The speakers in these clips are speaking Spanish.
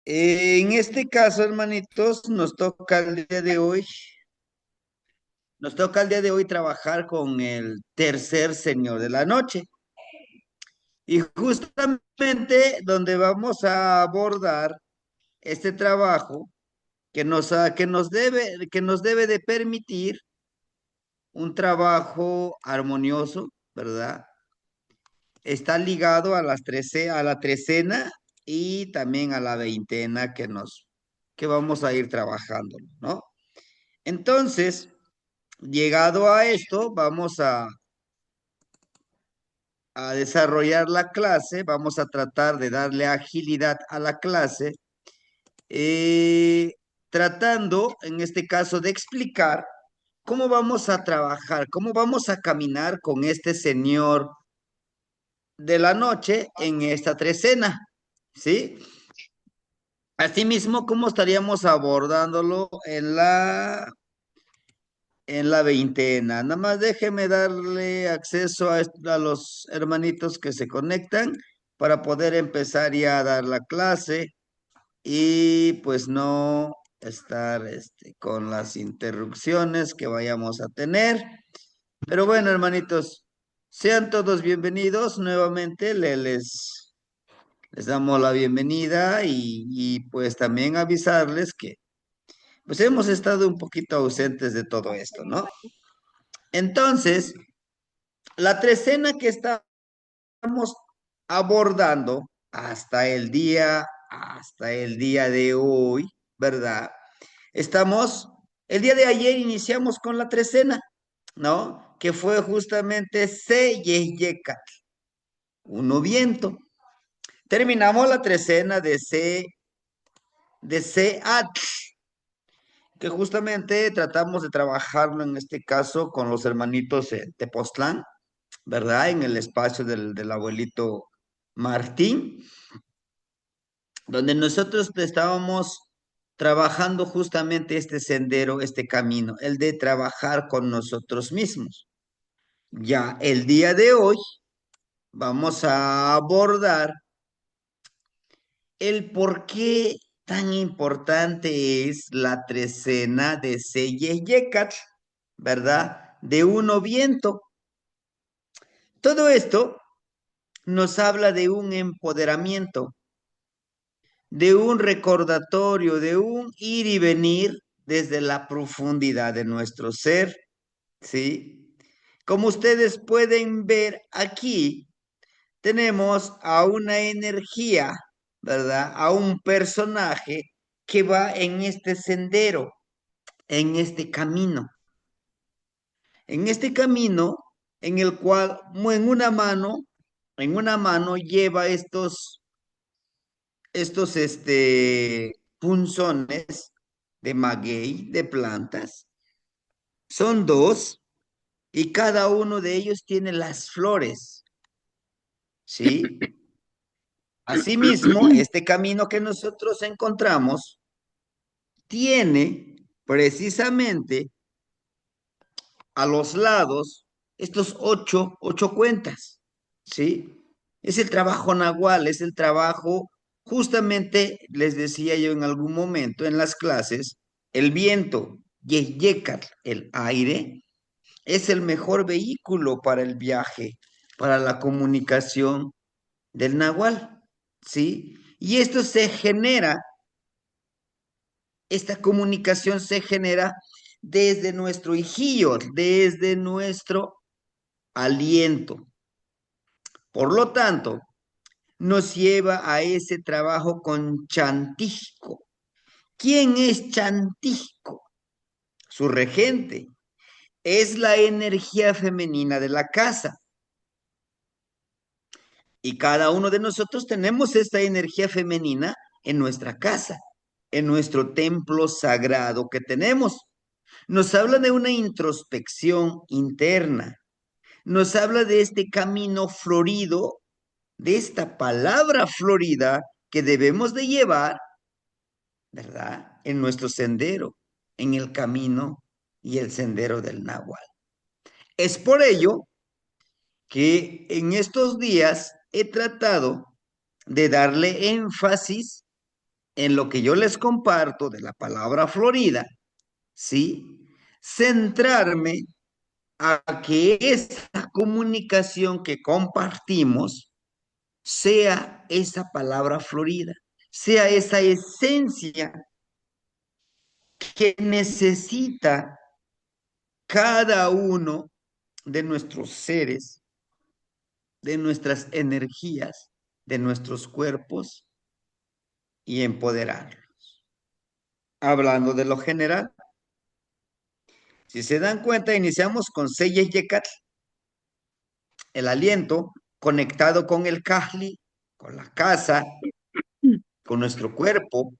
En este caso, hermanitos, nos toca el día de hoy trabajar con el tercer señor de la noche. Y justamente donde vamos a abordar este trabajo que nos debe de permitir un trabajo armonioso, ¿verdad? Está ligado a la trecena y también a la veintena que vamos a ir trabajando, ¿no? Entonces, llegado a esto, vamos a desarrollar la clase, vamos a tratar de darle agilidad a la clase, eh, tratando, en este caso, de explicar cómo vamos a trabajar, cómo vamos a caminar con este señor de la noche en esta trecena, ¿sí? Asimismo, cómo estaríamos abordándolo en la veintena. Nada más déjeme darle acceso a los hermanitos que se conectan para poder empezar ya a dar la clase y pues no estar con las interrupciones que vayamos a tener. Pero bueno, hermanitos, sean todos bienvenidos nuevamente. Les damos la bienvenida y pues también avisarles que pues hemos estado un poquito ausentes de todo esto, ¿no? Entonces, la trecena que estamos abordando hasta el día de hoy, ¿verdad? El día de ayer iniciamos con la trecena, ¿no? Que fue justamente Se Yeyecat, uno viento. Terminamos la trecena de Se que justamente tratamos de trabajarlo en este caso con los hermanitos en Tepoztlán, ¿verdad? En el espacio del abuelito Martín, donde nosotros estábamos trabajando justamente este sendero, este camino, el de trabajar con nosotros mismos. Ya el día de hoy vamos a abordar el por qué tan importante es la trecena de Seyeyecatl, ¿verdad? De uno viento. Todo esto nos habla de un empoderamiento, de un recordatorio, de un ir y venir desde la profundidad de nuestro ser, ¿sí? Como ustedes pueden ver aquí, tenemos a una energía, ¿verdad? A un personaje que va en este sendero, en este camino. En este camino en el cual en una mano lleva estos punzones de maguey, de plantas. Son dos y cada uno de ellos tiene las flores, ¿sí? Asimismo, este camino que nosotros encontramos tiene precisamente a los lados estos ocho cuentas, ¿sí? Es el trabajo nahual, es el trabajo, justamente les decía yo en algún momento en las clases, el viento, Yeyecatl, el aire, es el mejor vehículo para el viaje, para la comunicación del nahual, ¿sí? Y esta comunicación se genera desde nuestro hijillo, desde nuestro aliento. Por lo tanto, nos lleva a ese trabajo con Chantisco. ¿Quién es Chantisco? Su regente. Es la energía femenina de la casa. Y cada uno de nosotros tenemos esta energía femenina en nuestra casa, en nuestro templo sagrado que tenemos. Nos habla de una introspección interna. Nos habla de este camino florido, de esta palabra florida que debemos de llevar, ¿verdad? En nuestro sendero, en el camino y el sendero del Nahual. Es por ello que en estos días he tratado de darle énfasis en lo que yo les comparto de la palabra Florida, ¿sí? Centrarme a que esta comunicación que compartimos sea esa palabra florida, sea esa esencia que necesita cada uno de nuestros seres, de nuestras energías, de nuestros cuerpos y empoderarlo. Hablando de lo general, si se dan cuenta, iniciamos con Seye Yekat, el aliento conectado con el Kahli, con la casa, con nuestro cuerpo,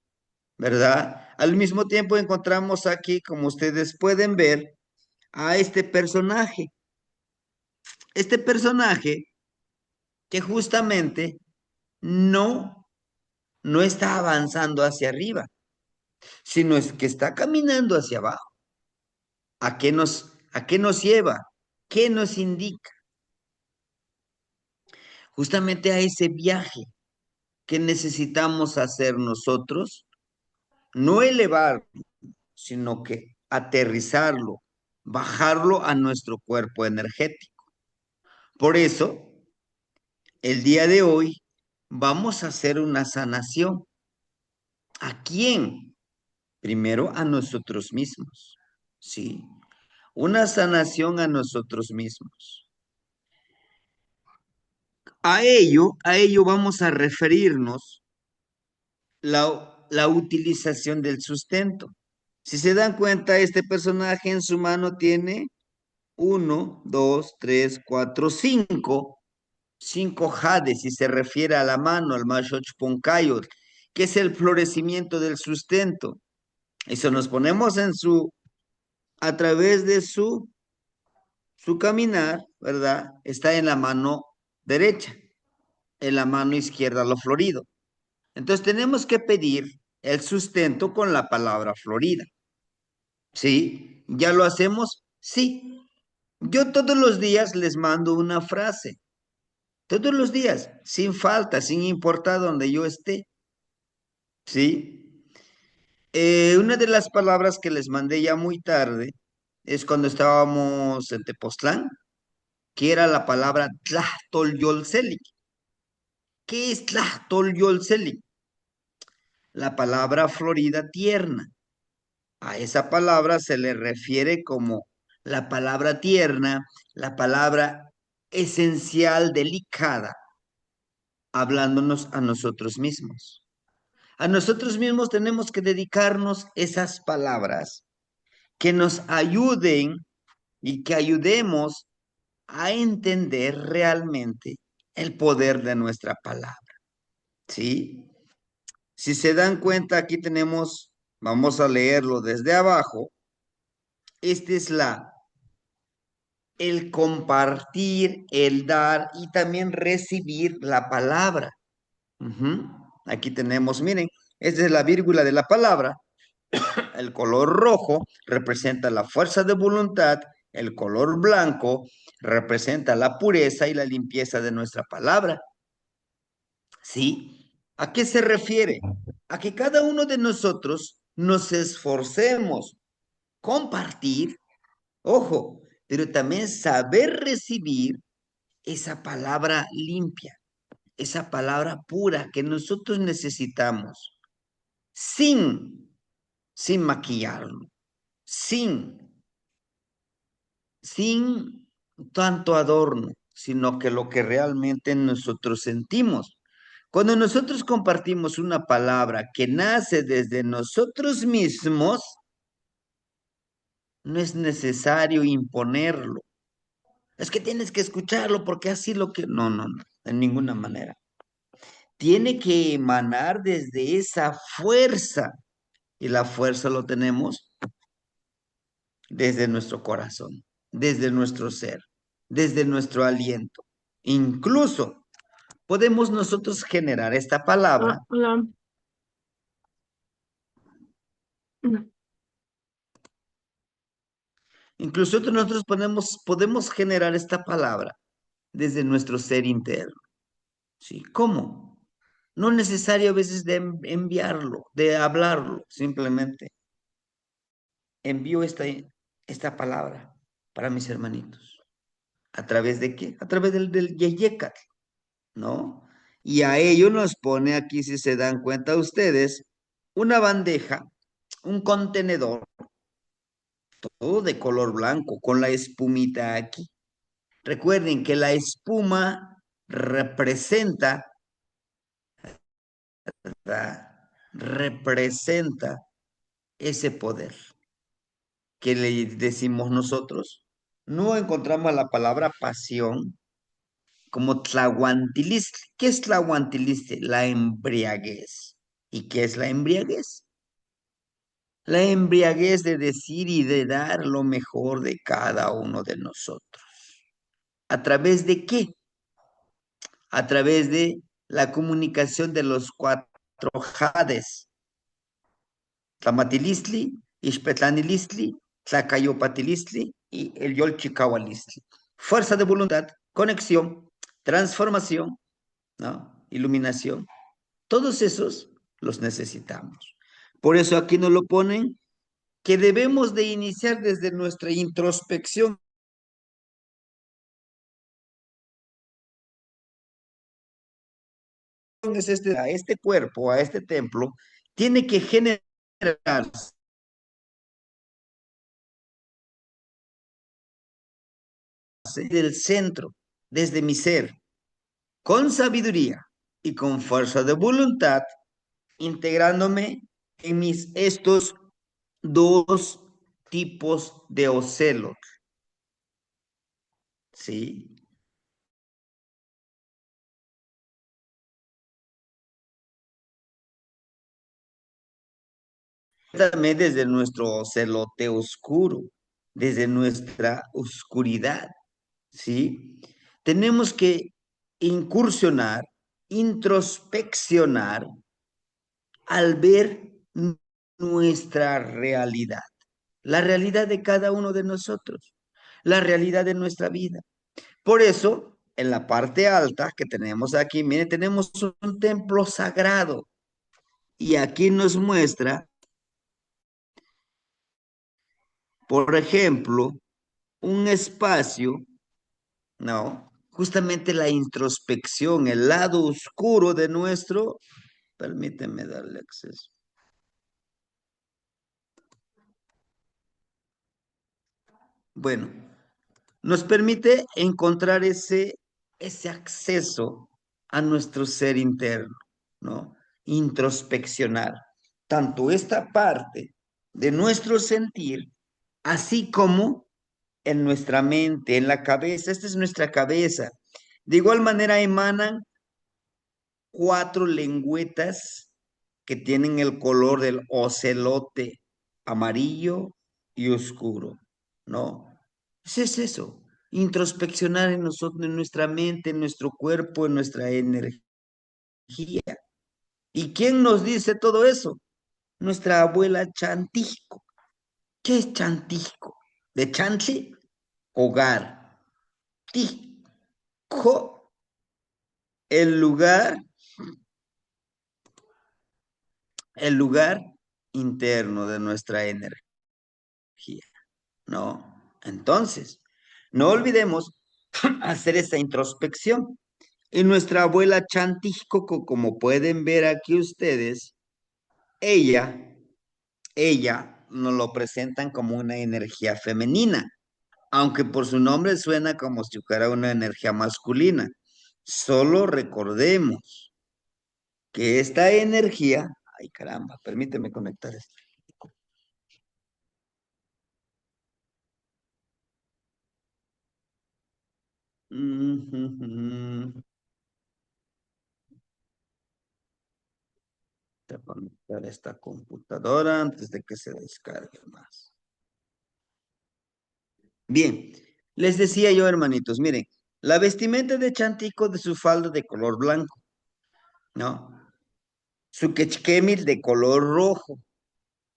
¿verdad? Al mismo tiempo encontramos aquí, como ustedes pueden ver, a este personaje. Este personaje que justamente no, no está avanzando hacia arriba, sino es que está caminando hacia abajo. A qué nos lleva? ¿Qué nos indica? Justamente a ese viaje que necesitamos hacer nosotros, no elevarlo, sino que aterrizarlo, bajarlo a nuestro cuerpo energético. Por eso, el día de hoy vamos a hacer una sanación. ¿A quién? Primero a nosotros mismos, ¿sí? Una sanación a nosotros mismos. A ello vamos a referirnos la utilización del sustento. Si se dan cuenta, este personaje en su mano tiene uno, dos, tres, cuatro, cinco jades, si se refiere a la mano, al Mashoch Poncayot, que es el florecimiento del sustento. Eso nos ponemos a través de su caminar, ¿verdad? Está en la mano derecha, en la mano izquierda lo florido. Entonces tenemos que pedir el sustento con la palabra florida. ¿Sí? ¿Ya lo hacemos? Sí. Yo todos los días les mando una frase. Todos los días, sin falta, sin importar donde yo esté. ¿Sí? Una de las palabras que les mandé ya muy tarde es cuando estábamos en Tepoztlán, que era la palabra Tlahtol-Yolselik. ¿Qué es Tlahtol-Yolselik? La palabra florida tierna. A esa palabra se le refiere como la palabra tierna, la palabra esencial, delicada, hablándonos a nosotros mismos. A nosotros mismos tenemos que dedicarnos esas palabras que nos ayuden y que ayudemos a entender realmente el poder de nuestra palabra. ¿Sí? Si se dan cuenta, aquí tenemos, vamos a leerlo desde abajo. Esta es el compartir, el dar y también recibir la palabra. Ujú. Aquí tenemos, miren, esta es la vírgula de la palabra. El color rojo representa la fuerza de voluntad, el color blanco representa la pureza y la limpieza de nuestra palabra. ¿Sí? ¿A qué se refiere? A que cada uno de nosotros nos esforcemos compartir, ojo, pero también saber recibir esa palabra limpia, esa palabra pura que nosotros necesitamos, sin, sin maquillarlo, sin, sin tanto adorno, sino que lo que realmente nosotros sentimos. Cuando nosotros compartimos una palabra que nace desde nosotros mismos, no es necesario imponerlo. Es que tienes que escucharlo porque así lo que... No, no, no, de ninguna manera. Tiene que emanar desde esa fuerza y la fuerza lo tenemos desde nuestro corazón, desde nuestro ser, desde nuestro aliento. Incluso podemos nosotros generar esta palabra. Ah, hola. Incluso nosotros podemos generar esta palabra desde nuestro ser interno. ¿Sí? ¿Cómo? No es necesario a veces de enviarlo, de hablarlo, simplemente envío esta palabra para mis hermanitos. ¿A través de qué? A través del Yeyecat, ¿no? Y a ello nos pone aquí, si se dan cuenta ustedes, una bandeja, un contenedor, todo de color blanco, con la espumita aquí. Recuerden que la espuma representa, ¿verdad? Representa ese poder que le decimos nosotros. No encontramos la palabra pasión como tlahuantilistli. ¿Qué es tlahuantilistli? La embriaguez. ¿Y qué es la embriaguez? La embriaguez de decir y de dar lo mejor de cada uno de nosotros. ¿A través de qué? A través de la comunicación de los cuatro jades. Tlamatilistli, Ixpetlanilistli, Tlacayopatilistli y el Yolchicaualistli. Fuerza de voluntad, conexión, transformación, ¿no? Iluminación. Todos esos los necesitamos. Por eso aquí nos lo ponen que debemos de iniciar desde nuestra introspección. Es a este cuerpo, a este templo, tiene que generarse del centro, desde mi ser, con sabiduría y con fuerza de voluntad, integrándome en estos dos tipos de ocelos, ¿sí? También desde nuestro celote oscuro, desde nuestra oscuridad, ¿sí? Tenemos que incursionar, introspeccionar al ver nuestra realidad, la realidad de cada uno de nosotros, la realidad de nuestra vida. Por eso, en la parte alta que tenemos aquí, miren, tenemos un templo sagrado y aquí nos muestra, por ejemplo, un espacio, ¿no? Justamente la introspección, el lado oscuro de nuestro, permíteme darle acceso. Bueno, nos permite encontrar ese acceso a nuestro ser interno, ¿no? Introspeccionar tanto esta parte de nuestro sentir, así como en nuestra mente, en la cabeza. Esta es nuestra cabeza. De igual manera emanan cuatro lengüetas que tienen el color del ocelote amarillo y oscuro, ¿no? ¿Qué es eso? Introspeccionar en nosotros, en nuestra mente, en nuestro cuerpo, en nuestra energía. ¿Y quién nos dice todo eso? Nuestra abuela Chantico. ¿Qué es Chantico? De Chantli, hogar. Tico, el el lugar interno de nuestra energía, ¿no? Entonces, no olvidemos hacer esa introspección. Y nuestra abuela Chantico, como pueden ver aquí ustedes, ella, ella nos lo presentan como una energía femenina, aunque por su nombre suena como si fuera una energía masculina. Solo recordemos que esta energía, ay caramba, permíteme conectar esto. Voy a conectar esta computadora antes de que se descargue más. Bien, les decía yo, hermanitos, miren, la vestimenta de Chantico de su falda de color blanco, ¿no? Su quechquemil de color rojo.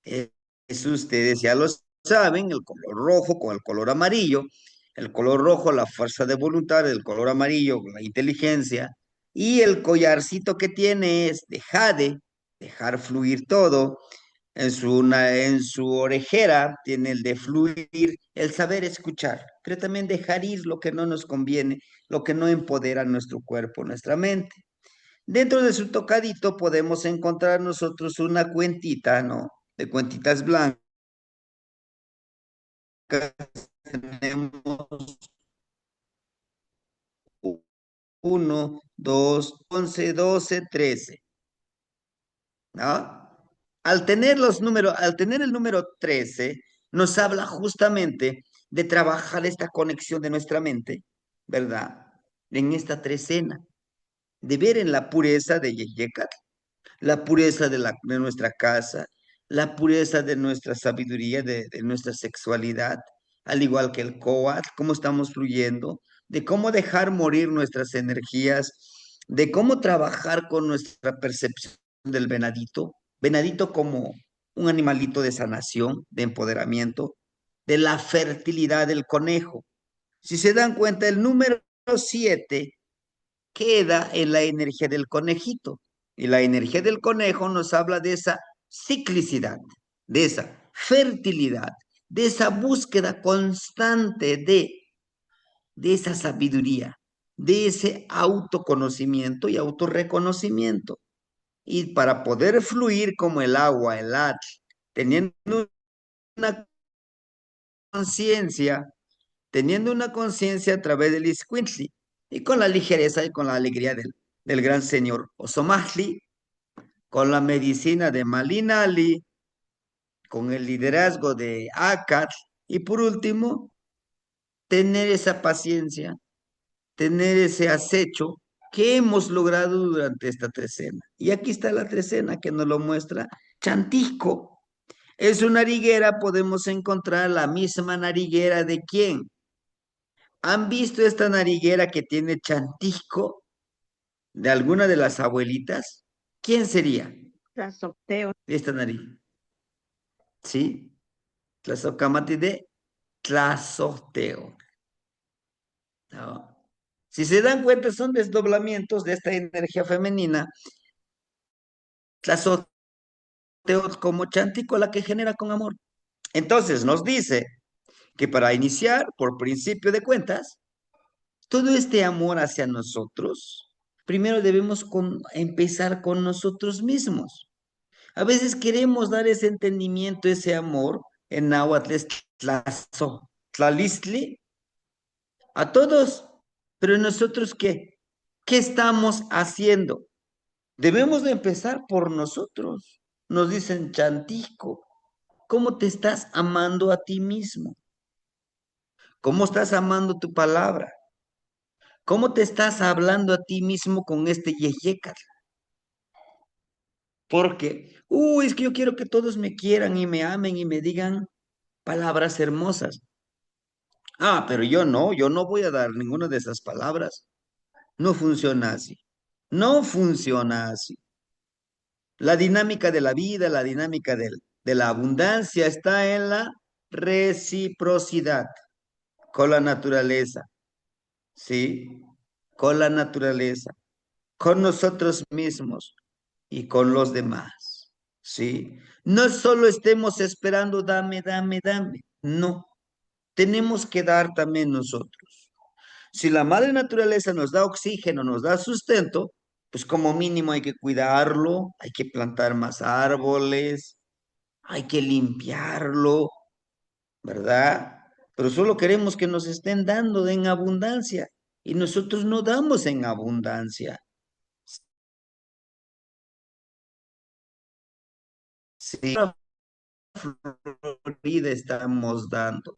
Eh, Eso ustedes ya lo saben, el color rojo con el color amarillo. El color rojo, la fuerza de voluntad, el color amarillo, la inteligencia. Y el collarcito que tiene es de jade, dejar fluir todo. En su orejera tiene el de fluir, el saber escuchar, pero también dejar ir lo que no nos conviene, lo que no empodera nuestro cuerpo, nuestra mente. Dentro de su tocadito podemos encontrar nosotros una cuentita, ¿no? De cuentitas blancas. Tenemos uno, 2, 11, 12, 13, ¿no? Al tener el número 13, nos habla justamente de trabajar esta conexión de nuestra mente, ¿verdad? En esta trecena, de ver en la pureza de Yeyekat, la pureza de nuestra casa, la pureza de nuestra sabiduría, de nuestra sexualidad, al igual que el Coat, cómo estamos fluyendo, de cómo dejar morir nuestras energías, de cómo trabajar con nuestra percepción del venadito, venadito como un animalito de sanación, de empoderamiento, de la fertilidad del conejo. Si se dan cuenta, el número 7 queda en la energía del conejito. Y la energía del conejo nos habla de esa ciclicidad, de esa fertilidad, de esa búsqueda constante de esa sabiduría, de ese autoconocimiento y autorreconocimiento. Y para poder fluir como el agua, el atl, teniendo una conciencia, teniendo una conciencia a través del Iscuintli y con la ligereza y con la alegría del gran señor Osomahli, con la medicina de Malinali, con el liderazgo de Akat y por último, tener esa paciencia, tener ese acecho que hemos logrado durante esta trecena. Y aquí está la trecena que nos lo muestra Chantisco. En su nariguera podemos encontrar la misma nariguera de quién. ¿Han visto esta nariguera que tiene chantisco de alguna de las abuelitas? ¿Quién sería Tlazocteo. esta nariz? ¿Sí? Tlazocamati de Tlazoteo. ¿No? Si se dan cuenta, son desdoblamientos de esta energía femenina. Tlazoteo como chantico, la que genera con amor. Entonces nos dice que para iniciar, por principio de cuentas, todo este amor hacia nosotros, primero debemos empezar con nosotros mismos. A veces queremos dar ese entendimiento, ese amor, en náhuatl es tlalistli, a todos. Pero nosotros, ¿qué? ¿Qué estamos haciendo? Debemos de empezar por nosotros. Nos dicen, Chantico, ¿cómo te estás amando a ti mismo? ¿Cómo estás amando tu palabra? ¿Cómo te estás hablando a ti mismo con este yeyekat? Porque, es que yo quiero que todos me quieran y me amen y me digan palabras hermosas. Pero yo no voy a dar ninguna de esas palabras. No funciona así. No funciona así. La dinámica de la vida, la dinámica de la abundancia está en la reciprocidad con la naturaleza, ¿sí? Con la naturaleza, con nosotros mismos y con los demás, ¿sí? No solo estemos esperando, dame, dame, dame. No, tenemos que dar también nosotros. Si la madre naturaleza nos da oxígeno, nos da sustento, pues como mínimo hay que cuidarlo, hay que plantar más árboles, hay que limpiarlo, ¿verdad? Pero solo queremos que nos estén dando en abundancia y nosotros no damos en abundancia. Sí, Florida estamos dando.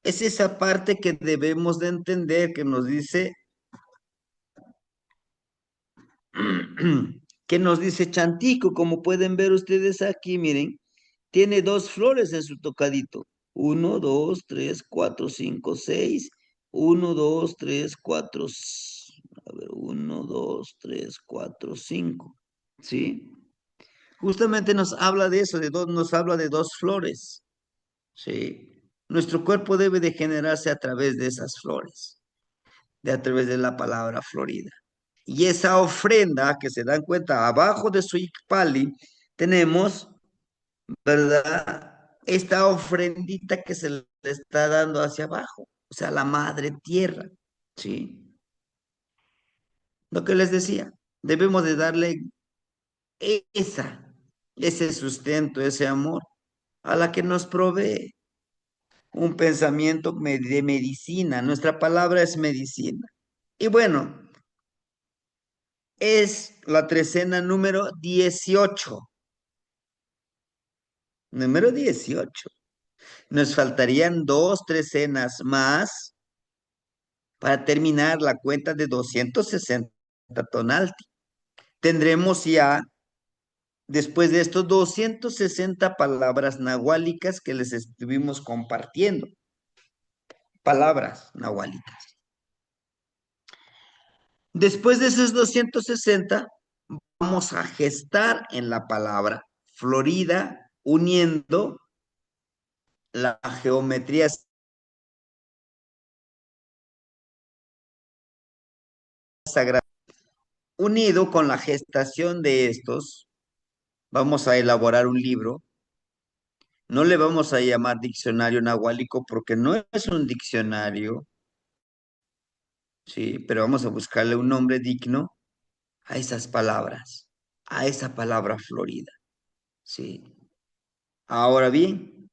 Es esa parte que debemos de entender que nos dice que nos dice Chantico, como pueden ver ustedes aquí, miren, tiene dos flores en su tocadito. Uno, dos, tres, cuatro, cinco, seis. Uno, dos, tres, cuatro. A ver, uno, dos, tres, cuatro, cinco. ¿Sí? Justamente nos habla de eso, nos habla de dos flores. ¿Sí? Nuestro cuerpo debe de generarse a través de esas flores, a través de la palabra florida. Y esa ofrenda que se dan cuenta, abajo de su Icpali, tenemos, ¿verdad? Esta ofrendita que se le está dando hacia abajo, o sea, la madre tierra, ¿sí? Lo que les decía, debemos de darle esa, ese sustento, ese amor a la que nos provee un pensamiento de medicina. Nuestra palabra es medicina. Y bueno, es la trecena número 18. Número 18. Nos faltarían dos trecenas más para terminar la cuenta de 260 tonalti. Tendremos ya, después de estos 260 palabras nahuálicas que les estuvimos compartiendo. Palabras nahuálicas. Después de esos 260, vamos a gestar en la palabra Florida, uniendo la geometría sagrada. Unido con la gestación de estos, vamos a elaborar un libro. No le vamos a llamar diccionario nahuálico porque no es un diccionario, ¿sí? Pero vamos a buscarle un nombre digno a esas palabras, a esa palabra Florida, ¿sí? Ahora bien,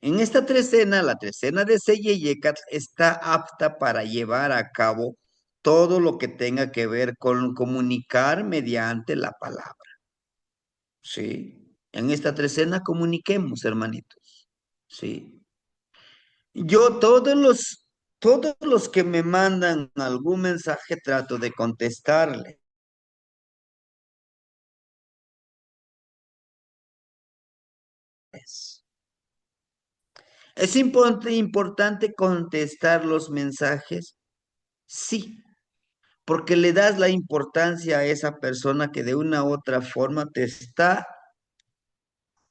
en esta trecena, la trecena de Seyeyecatl está apta para llevar a cabo todo lo que tenga que ver con comunicar mediante la palabra, ¿sí? En esta trecena comuniquemos, hermanitos, ¿sí? Yo todos los que me mandan algún mensaje trato de contestarles. ¿Es importante contestar los mensajes? Sí, porque le das la importancia a esa persona que de una u otra forma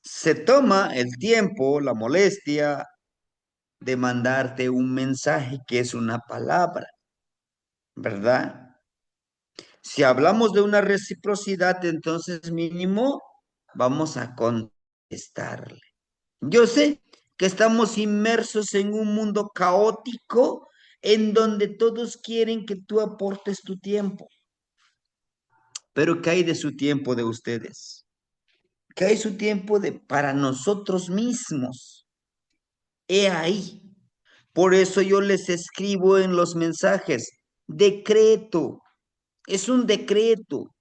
se toma el tiempo, la molestia de mandarte un mensaje que es una palabra, ¿verdad? Si hablamos de una reciprocidad, entonces mínimo vamos a contestarle. Yo sé que estamos inmersos en un mundo caótico en donde todos quieren que tú aportes tu tiempo, pero ¿qué hay de su tiempo de ustedes? ¿Qué hay su tiempo de para nosotros mismos? He ahí. Por eso yo les escribo en los mensajes, decreto, es un decreto.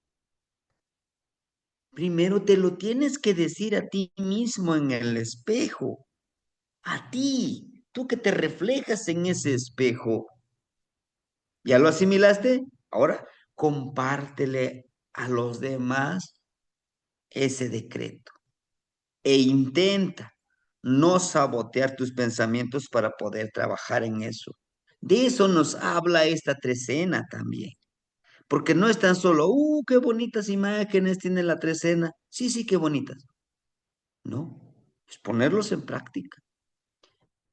Primero te lo tienes que decir a ti mismo en el espejo, a ti, tú que te reflejas en ese espejo. ¿Ya lo asimilaste? Ahora compártele a los demás ese decreto e intenta no sabotear tus pensamientos para poder trabajar en eso. De eso nos habla esta trecena también. Porque no es tan solo, qué bonitas imágenes tiene la trecena. Sí, sí, qué bonitas. No, es ponerlos en práctica.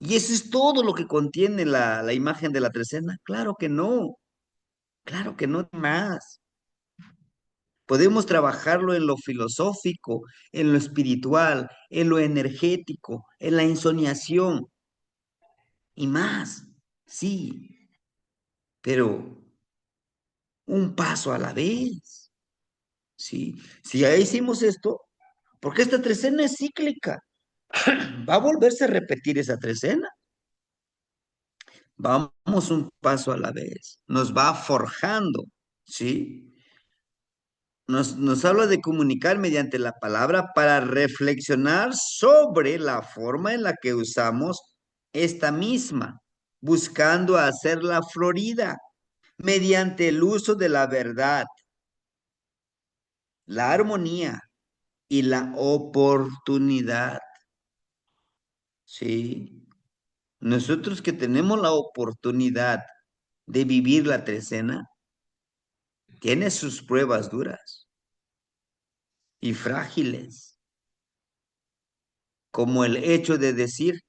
¿Y eso es todo lo que contiene la imagen de la trecena? Claro que no más. Podemos trabajarlo en lo filosófico, en lo espiritual, en lo energético, en la insoniación y más. Sí, pero un paso a la vez. Sí, si ya hicimos esto, porque esta trecena es cíclica, va a volverse a repetir esa trecena. Vamos un paso a la vez, nos va forjando, ¿sí? Nos habla de comunicar mediante la palabra para reflexionar sobre la forma en la que usamos esta misma, buscando hacerla florida mediante el uso de la verdad, la armonía y la oportunidad, ¿sí? Nosotros que tenemos la oportunidad de vivir la trecena, tiene sus pruebas duras y frágiles, como el hecho de decir,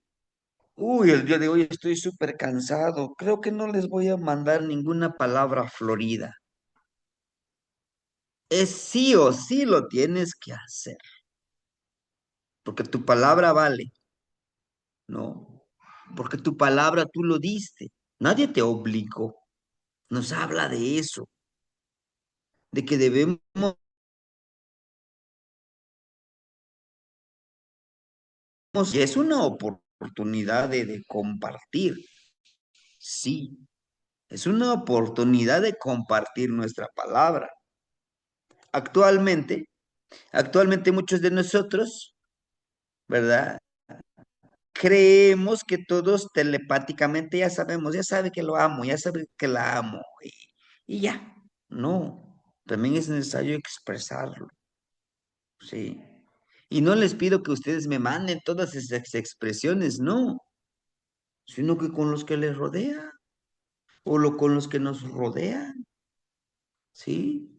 uy, el día de hoy estoy súper cansado, creo que no les voy a mandar ninguna palabra florida. es sí o sí lo tienes que hacer, porque tu palabra vale, ¿no? Porque tu palabra tú lo diste, nadie te obligó, nos habla de eso, de que debemos, y es una oportunidad de compartir, sí, es una oportunidad de compartir nuestra palabra. Actualmente, actualmente muchos de nosotros, ¿verdad? Creemos que todos telepáticamente ya sabemos, ya sabe que lo amo, ya sabe que la amo y ya. No, también es necesario expresarlo, sí. Y no les pido que ustedes me manden todas esas expresiones, no, sino que con los que les rodea o con los que nos rodean, sí.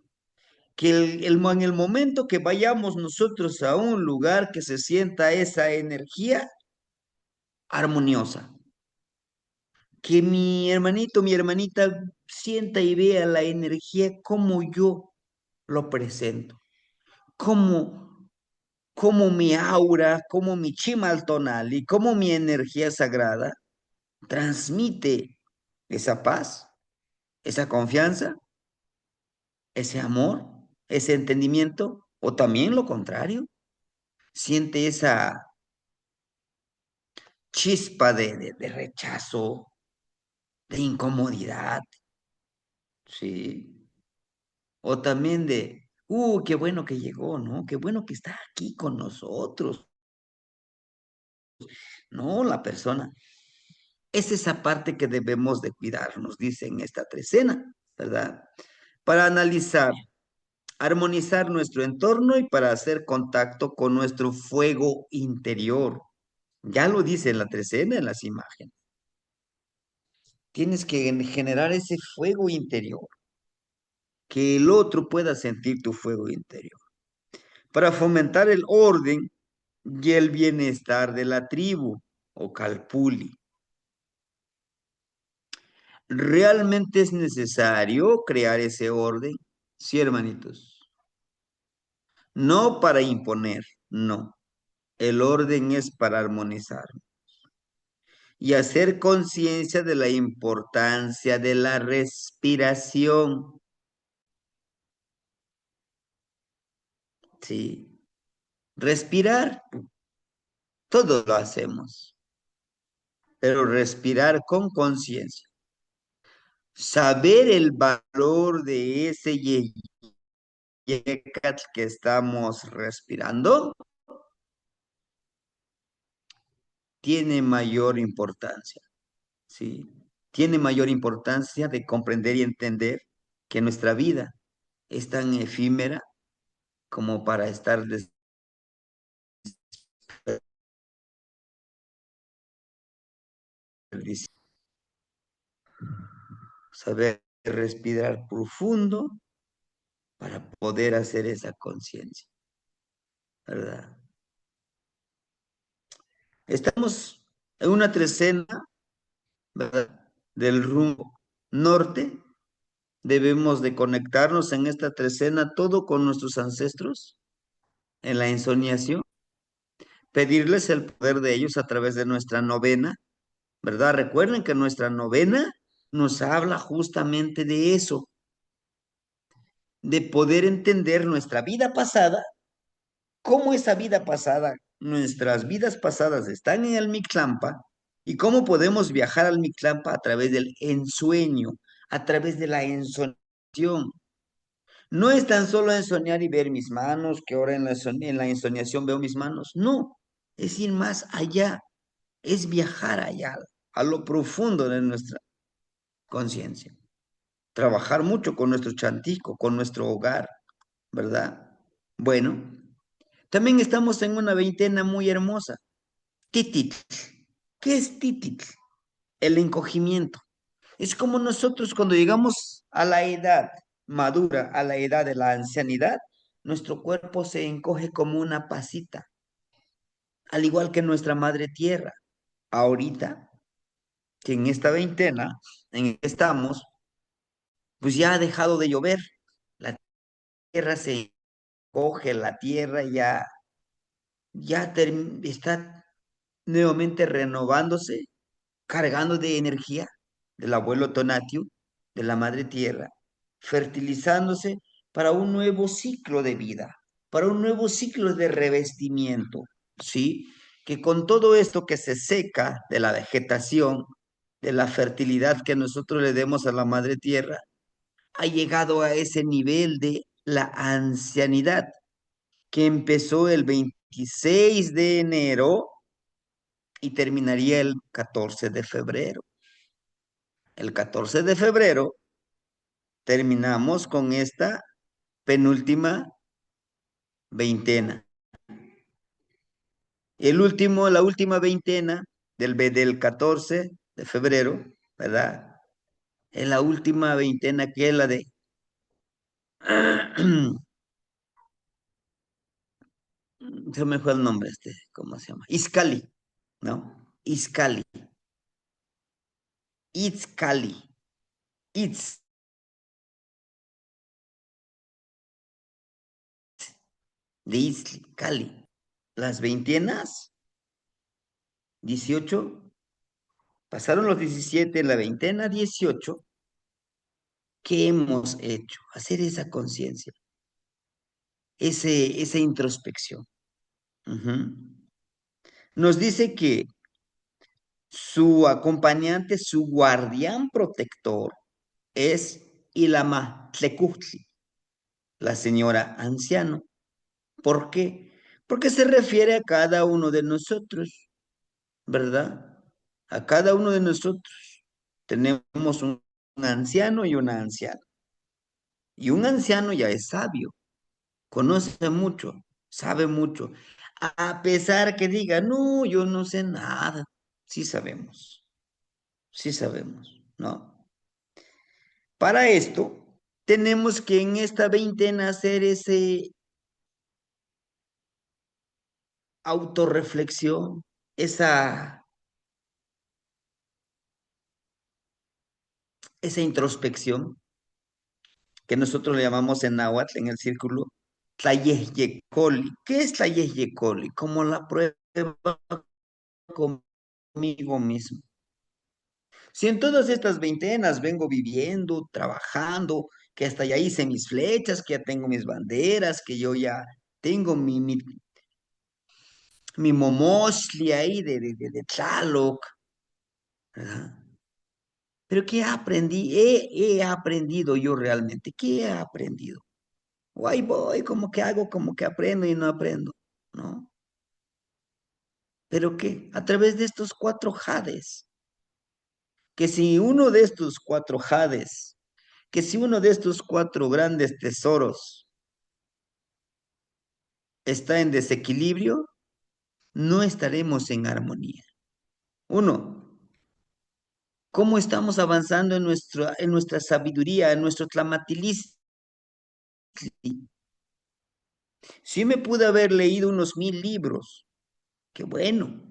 Que en el momento que vayamos nosotros a un lugar que se sienta esa energía armoniosa, que mi hermanito, mi hermanita sienta y vea la energía como yo lo presento, como, como mi aura, como mi chimaltonal y como mi energía sagrada transmite esa paz, esa confianza, ese amor, ese entendimiento, o también lo contrario, siente esa chispa de rechazo, de incomodidad, ¿sí? O también qué bueno que llegó, ¿no? Qué bueno que está aquí con nosotros, ¿no? La persona. Es esa parte que debemos de cuidar, nos dice en esta trecena, ¿verdad? Para analizar, armonizar nuestro entorno y para hacer contacto con nuestro fuego interior. Ya lo dice en la trecena, en las imágenes. Tienes que generar ese fuego interior, que el otro pueda sentir tu fuego interior, para fomentar el orden y el bienestar de la tribu o calpuli. ¿Realmente es necesario crear ese orden? Sí, hermanitos. No para imponer, no. El orden es para armonizar y hacer conciencia de la importancia de la respiración. Sí. Respirar, todo lo hacemos, pero respirar con conciencia. Saber el valor de ese yecat que estamos respirando tiene mayor importancia, ¿sí? Tiene mayor importancia de comprender y entender que nuestra vida es tan efímera como para estar desperdiciando. Saber respirar profundo para poder hacer esa conciencia, ¿verdad? Estamos en una trecena, ¿verdad? Del rumbo norte. Debemos de conectarnos en esta trecena todo con nuestros ancestros, en la ensoñación, pedirles el poder de ellos a través de nuestra novena, ¿verdad? Recuerden que nuestra novena nos habla justamente de eso, de poder entender nuestra vida pasada, cómo esa vida pasada, nuestras vidas pasadas están en el Mictlampa y cómo podemos viajar al Mictlampa a través del ensueño, a través de la ensoñación. No es tan solo ensoñar y ver mis manos, que ahora en la ensoñación veo mis manos. No, es ir más allá, es viajar allá, a lo profundo de nuestra conciencia. Trabajar mucho con nuestro chantico, con nuestro hogar, ¿verdad? Bueno, también estamos en una veintena muy hermosa. Tititl. ¿Qué es tititl? El encogimiento. Es como nosotros cuando llegamos a la edad madura, a la edad de la ancianidad, nuestro cuerpo se encoge como una pasita, al igual que nuestra madre tierra. Ahorita, que en esta veintena en que estamos, pues ya ha dejado de llover. La tierra se coge, la tierra está nuevamente renovándose, cargando de energía del abuelo Tonatiuh, de la madre tierra, fertilizándose para un nuevo ciclo de vida, para un nuevo ciclo de revestimiento, ¿sí? Que con todo esto que se seca de la vegetación, de la fertilidad que nosotros le demos a la madre tierra, ha llegado a ese nivel de la ancianidad que empezó el 26 de enero y terminaría el 14 de febrero. El 14 de febrero terminamos con esta penúltima veintena. La última veintena del 14 de febrero, ¿verdad? Es la última veintena que es la de se me fue el nombre ¿cómo se llama? Iscali, ¿no? Iscali, Itzcali, Itz de Izcali. Las veintenas, 18, pasaron los 17 en la veintena, 18. ¿Qué hemos hecho? Hacer esa conciencia, esa introspección. Ujú. Nos dice que su acompañante, su guardián protector, es Ilama Tlecutli, la señora anciano. ¿Por qué? Porque se refiere a cada uno de nosotros, ¿verdad? A cada uno de nosotros tenemos un anciano y una anciana. Y un anciano ya es sabio, conoce mucho, sabe mucho. A pesar que diga, no, yo no sé nada. Sí sabemos, ¿no? Para esto, tenemos que en esta veintena hacer ese autorreflexión, esa introspección que nosotros le llamamos en náhuatl, en el círculo, Tlayehyecoli. ¿Qué es Tlayehyecoli? Como la prueba conmigo mismo. Si en todas estas veintenas vengo viviendo, trabajando, que hasta ya hice mis flechas, que ya tengo mis banderas, que yo ya tengo mi momoshli ahí de Tlaloc, ¿verdad? Pero ¿qué aprendí? He aprendido yo realmente. ¿Qué he aprendido? O ahí voy, como que hago, como que aprendo y no aprendo, ¿no? ¿Pero qué? A través de estos cuatro jades. Que si uno de estos cuatro jades, que si uno de estos cuatro grandes tesoros está en desequilibrio, no estaremos en armonía. Uno, ¿cómo estamos avanzando en nuestra sabiduría, en nuestro tlamatilis? Sí me pude haber leído unos 1000 libros, qué bueno,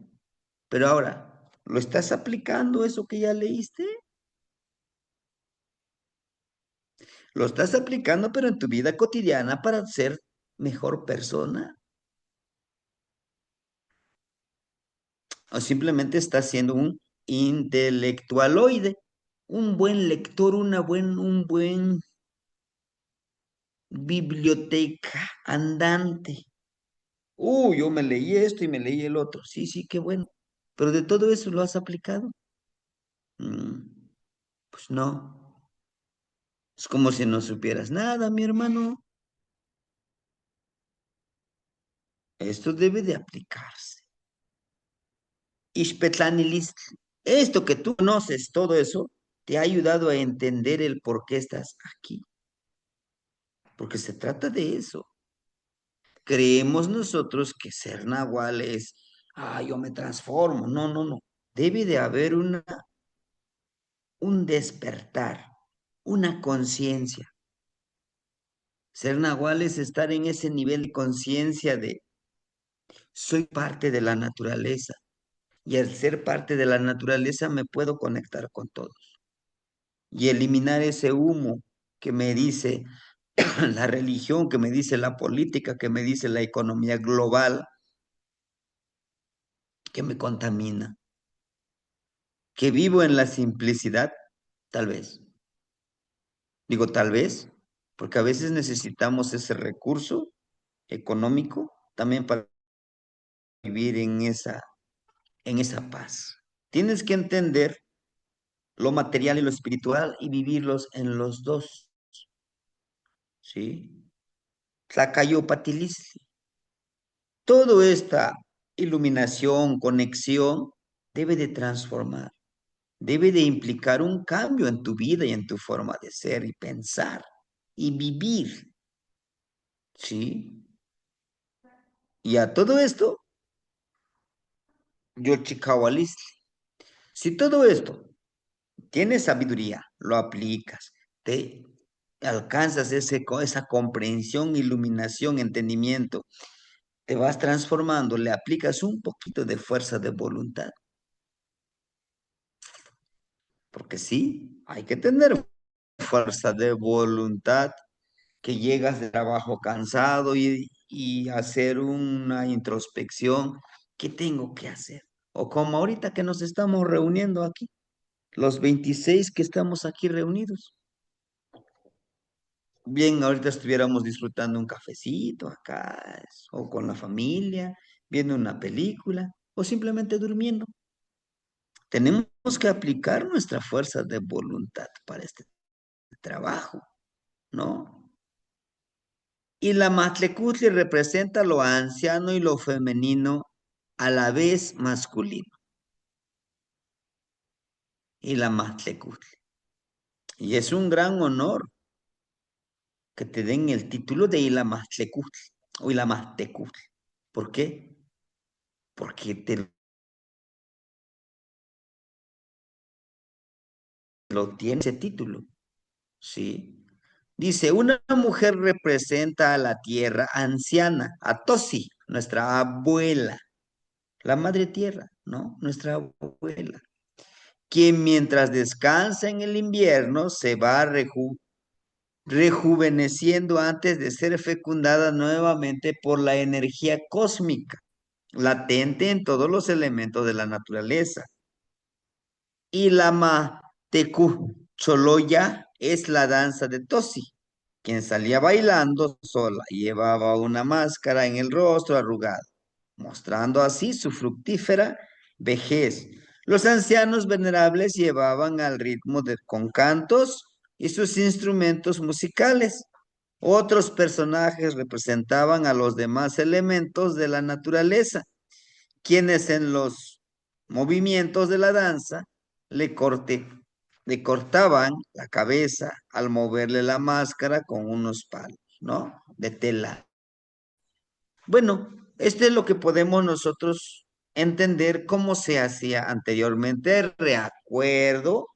pero ahora, ¿lo estás aplicando eso que ya leíste? Lo estás aplicando, pero en tu vida cotidiana para ser mejor persona. O simplemente estás siendo un intelectualoide, un buen lector, un buen biblioteca andante. Yo me leí esto y me leí el otro. Sí, sí, qué bueno. Pero de todo eso lo has aplicado. Mm, pues no. Es como si no supieras nada, mi hermano. Esto debe de aplicarse. Ixpetlanilist, esto que tú conoces, todo eso, te ha ayudado a entender el por qué estás aquí. Porque se trata de eso. Creemos nosotros que ser nahual es, yo me transformo. No, no, no. Debe de haber un despertar, una conciencia. Ser nahual es estar en ese nivel de conciencia de soy parte de la naturaleza y al ser parte de la naturaleza me puedo conectar con todos y eliminar ese humo que me dice la religión, que me dice la política, que me dice la economía global, que me contamina, que vivo en la simplicidad, tal vez. Digo tal vez, porque a veces necesitamos ese recurso económico también para vivir en esa paz. Tienes que entender lo material y lo espiritual y vivirlos en los dos, ¿sí? Tlacayopatilis. Toda esta iluminación, conexión, debe de transformar, debe de implicar un cambio en tu vida y en tu forma de ser y pensar y vivir, ¿sí? Y a todo esto, yo chicahualis. Si todo esto tienes sabiduría, lo aplicas, te alcanzas esa comprensión, iluminación, entendimiento, te vas transformando, le aplicas un poquito de fuerza de voluntad, porque sí, hay que tener fuerza de voluntad, que llegas de trabajo cansado y hacer una introspección, ¿qué tengo que hacer? O como ahorita que nos estamos reuniendo aquí, los 26 que estamos aquí reunidos. Bien, ahorita estuviéramos disfrutando un cafecito acá, o con la familia, viendo una película, o simplemente durmiendo. Tenemos que aplicar nuestra fuerza de voluntad para este trabajo, ¿no? Y la Matlecutli representa lo anciano y lo femenino a la vez masculino. Y la Matlecutli. Y es un gran honor que te den el título de Ila Matlecutli o Ila Matecutli. ¿Por qué? Porque te lo tiene ese título, ¿sí? Dice, una mujer representa a la tierra anciana, a Tosi, nuestra abuela, la madre tierra, ¿no? Nuestra abuela, quien mientras descansa en el invierno se va rejuveneciendo antes de ser fecundada nuevamente por la energía cósmica, latente en todos los elementos de la naturaleza. Y la Matecu Choloya es la danza de Tosi, quien salía bailando sola y llevaba una máscara en el rostro arrugado, mostrando así su fructífera vejez. Los ancianos venerables llevaban al ritmo con cantos y sus instrumentos musicales. Otros personajes representaban a los demás elementos de la naturaleza, quienes en los movimientos de la danza le, le cortaban la cabeza al moverle la máscara con unos palos, ¿no? De tela. Bueno, esto es lo que podemos nosotros entender cómo se hacía anteriormente, de acuerdo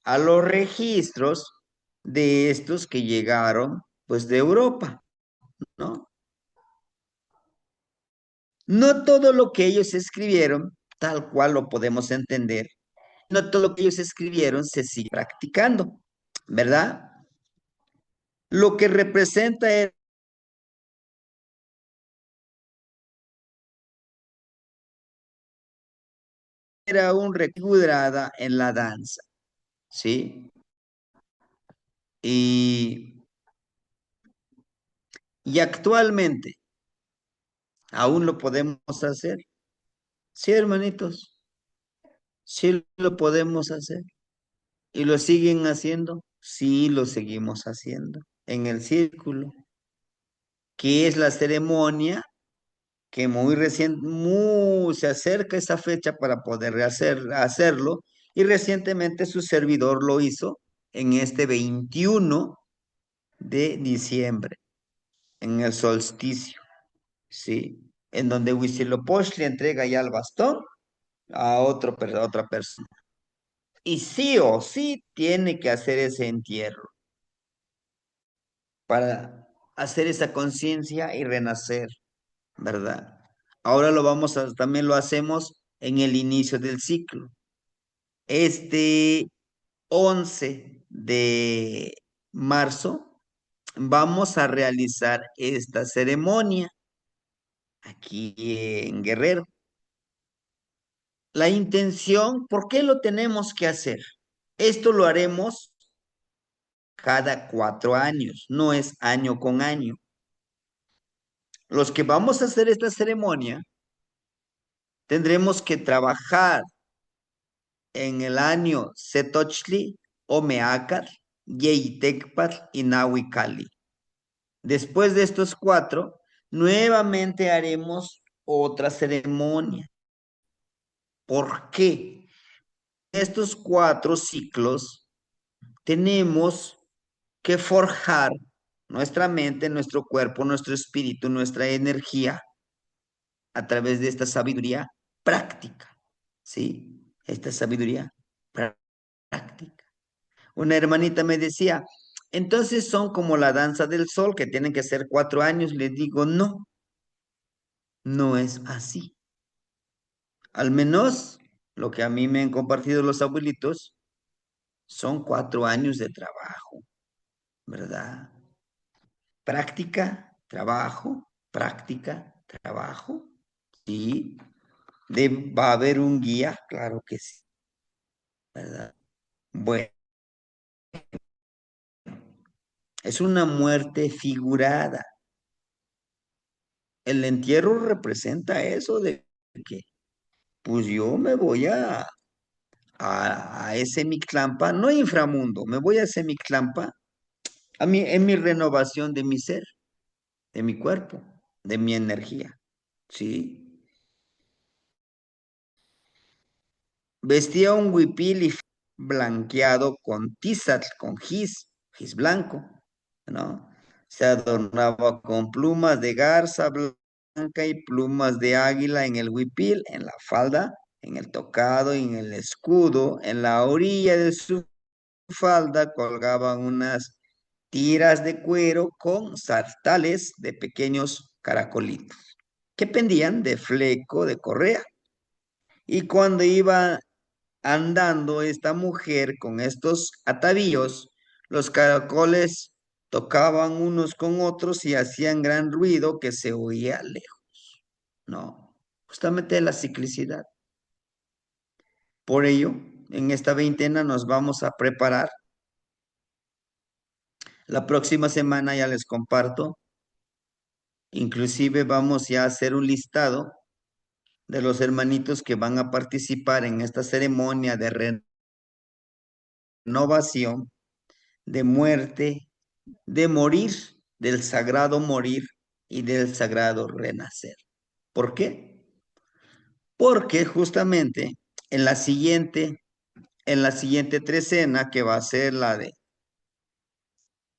a los registros de estos que llegaron, pues, de Europa, ¿no? No todo lo que ellos escribieron, tal cual lo podemos entender, no todo lo que ellos escribieron se sigue practicando, ¿verdad? Lo que representa era un recudrada en la danza, ¿sí? Y, y actualmente aún lo podemos hacer. Sí, hermanitos, sí lo podemos hacer. ¿Y lo siguen haciendo? Sí, lo seguimos haciendo. En el círculo, que es la ceremonia que muy recién, muy, se acerca esa fecha para poder hacerlo, y recientemente su servidor lo hizo en este 21 de diciembre, en el solsticio, ¿sí? En donde Huitzilopochtli entrega ya el bastón a a otra persona. Y sí o sí tiene que hacer ese entierro para hacer esa conciencia y renacer, ¿verdad? Ahora también lo hacemos en el inicio del ciclo. Este 11 de marzo vamos a realizar esta ceremonia aquí en Guerrero. La intención, ¿por qué lo tenemos que hacer? Esto lo haremos cada 4 años, no es año con año. Los que vamos a hacer esta ceremonia tendremos que trabajar en el año Setochli, Omeácar, Yeitecpat y Nahuicali. Después de estos 4, nuevamente haremos otra ceremonia. ¿Por qué? Estos 4 ciclos tenemos que forjar nuestra mente, nuestro cuerpo, nuestro espíritu, nuestra energía a través de esta sabiduría práctica, ¿sí? Esta sabiduría práctica. Una hermanita me decía, entonces son como la danza del sol, que tienen que ser 4 años. Le digo, no, no es así. Al menos lo que a mí me han compartido los abuelitos son 4 años de trabajo, ¿verdad? Práctica, trabajo, sí. ¿Va a haber un guía? Claro que sí, ¿verdad? Bueno, es una muerte figurada. El entierro representa eso de que, pues yo me voy a ese Mictlampa, no inframundo, me voy a ese Mictlampa en mi renovación de mi ser, de mi cuerpo, de mi energía, ¿sí? Vestía un huipil y blanqueado con tizatl, con gis blanco, ¿no? Se adornaba con plumas de garza blanca y plumas de águila en el huipil, en la falda, en el tocado y en el escudo. En la orilla de su falda colgaban unas tiras de cuero con sartales de pequeños caracolitos que pendían de fleco de correa. Y cuando iba andando esta mujer con estos atavíos, los caracoles tocaban unos con otros y hacían gran ruido que se oía lejos, ¿no? Justamente la ciclicidad. Por ello, en esta veintena nos vamos a preparar. La próxima semana ya les comparto, inclusive vamos ya a hacer un listado de los hermanitos que van a participar en esta ceremonia de renovación, de muerte, de morir, del sagrado morir y del sagrado renacer. ¿Por qué? Porque justamente en la siguiente trecena, que va a ser la de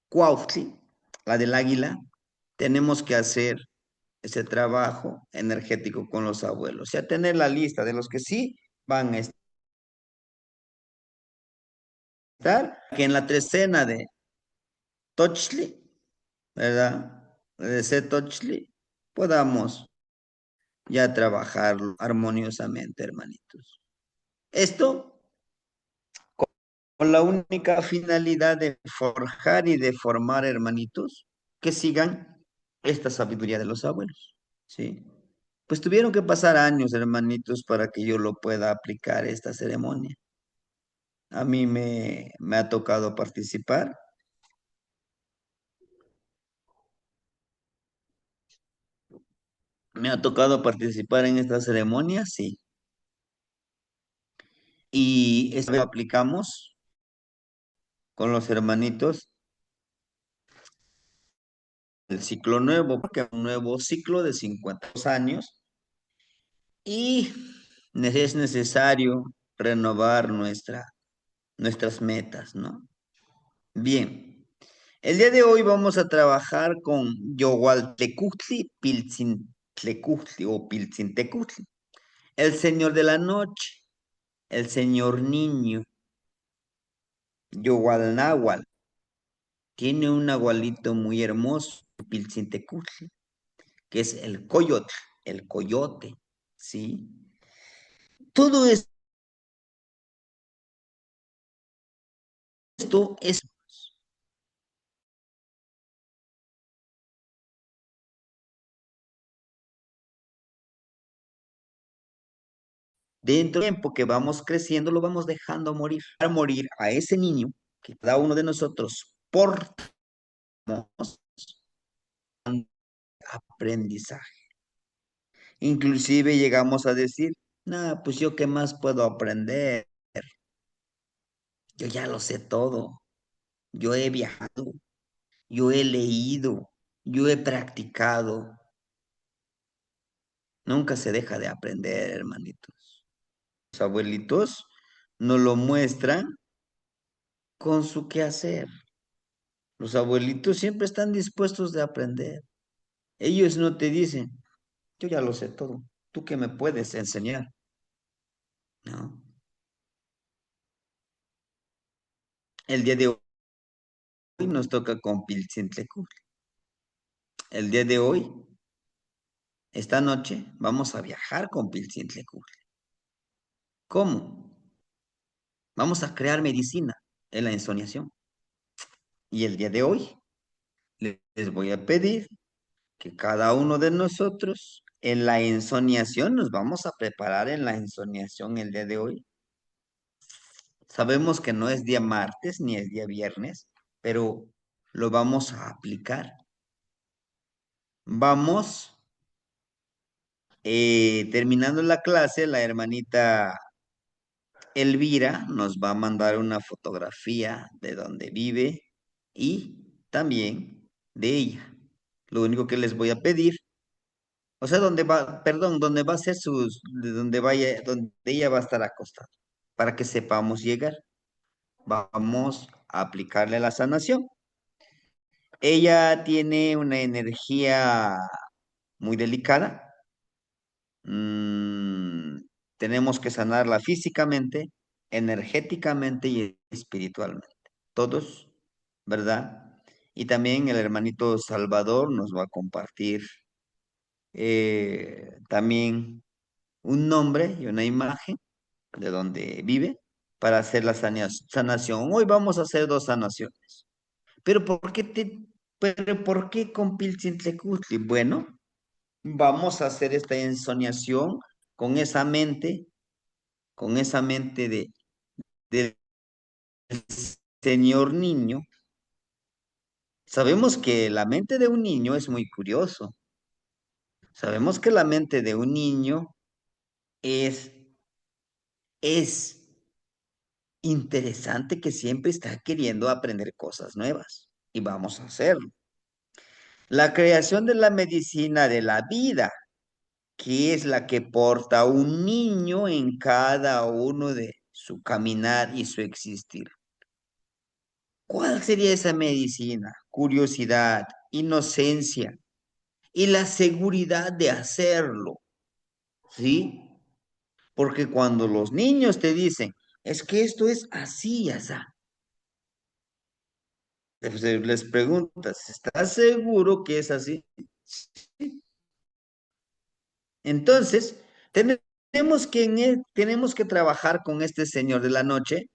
Cuautli, la del águila, tenemos que hacer ese trabajo energético con los abuelos. O sea, tener la lista de los que sí van a estar, que en la trecena de Tochli, ¿verdad? De ese Tochli, podamos ya trabajar armoniosamente, hermanitos. Esto con la única finalidad de forjar y de formar hermanitos que sigan esta sabiduría de los abuelos, ¿sí? Pues tuvieron que pasar años, hermanitos, para que yo lo pueda aplicar esta ceremonia. A mí me ha tocado participar. Me ha tocado participar en esta ceremonia, sí. Y esto lo aplicamos con los hermanitos el ciclo nuevo, porque es un nuevo ciclo de 52 años y es necesario renovar nuestras metas, ¿no? Bien, el día de hoy vamos a trabajar con Yohualtecutli, Piltzintlecutli o Piltzintecutli, el señor de la noche, el señor niño, Yohualnáhual. Tiene un nahualito muy hermoso, Piltzintecutli, que es el coyote, ¿sí? Todo esto esto es dentro del tiempo que vamos creciendo, lo vamos dejando morir. Para morir a ese niño que cada uno de nosotros portamos aprendizaje. Inclusive llegamos a decir, no, pues yo qué más puedo aprender. Yo ya lo sé todo. Yo he viajado, yo he leído, yo he practicado. Nunca se deja de aprender, hermanitos. Los abuelitos nos lo muestran con su quehacer. Los abuelitos siempre están dispuestos de aprender. Ellos no te dicen, yo ya lo sé todo. ¿Tú qué me puedes enseñar? No. El día de hoy nos toca con Piltzintlecu. El día de hoy, esta noche, vamos a viajar con Piltzintlecu. ¿Cómo? Vamos a crear medicina en la ensoñación. Y el día de hoy les voy a pedir que cada uno de nosotros en la ensoñación nos vamos a preparar en la ensoñación el día de hoy. Sabemos que no es día martes ni es día viernes, pero lo vamos a aplicar. Vamos, terminando la clase, la hermanita Elvira nos va a mandar una fotografía de donde vive y también de ella. Lo único que les voy a pedir, o sea, donde va, perdón, donde va a ser sus, de donde vaya, donde ella va a estar acostada, para que sepamos llegar. Vamos a aplicarle la sanación. Ella tiene una energía muy delicada. Mm, tenemos que sanarla físicamente, energéticamente y espiritualmente. Todos, ¿verdad? Y también el hermanito Salvador nos va a compartir también un nombre y una imagen de donde vive para hacer la sanación. Hoy vamos a hacer dos sanaciones. Pero ¿por qué con Piltzintlecutli? Bueno, vamos a hacer esta ensoñación con esa mente del señor niño. Sabemos que la mente de un niño es muy curioso. Sabemos que la mente de un niño es, es interesante, que siempre está queriendo aprender cosas nuevas. Y vamos a hacerlo. La creación de la medicina de la vida, que es la que porta un niño en cada uno de su caminar y su existir. ¿Cuál sería esa medicina? Curiosidad, inocencia y la seguridad de hacerlo, ¿sí? Porque cuando los niños te dicen, es que esto es así, así, les preguntas, ¿estás seguro que es así? Entonces, tenemos que trabajar con este señor de la noche,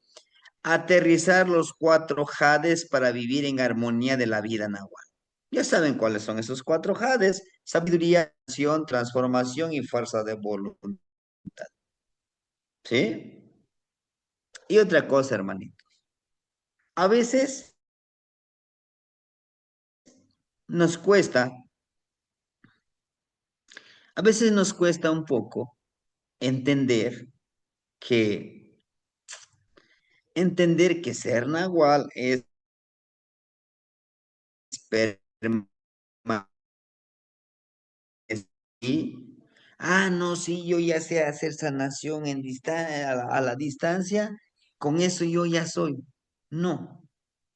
aterrizar los cuatro jades para vivir en armonía de la vida náhuatl. Ya saben cuáles son esos cuatro jades: sabiduría, acción, transformación y fuerza de voluntad. ¿Sí? Y otra cosa, hermanito. A veces nos cuesta, a veces nos cuesta un poco entender que, ser nahual es permanecer. Y, no, sí, yo ya sé hacer sanación a la distancia, con eso yo ya soy. No,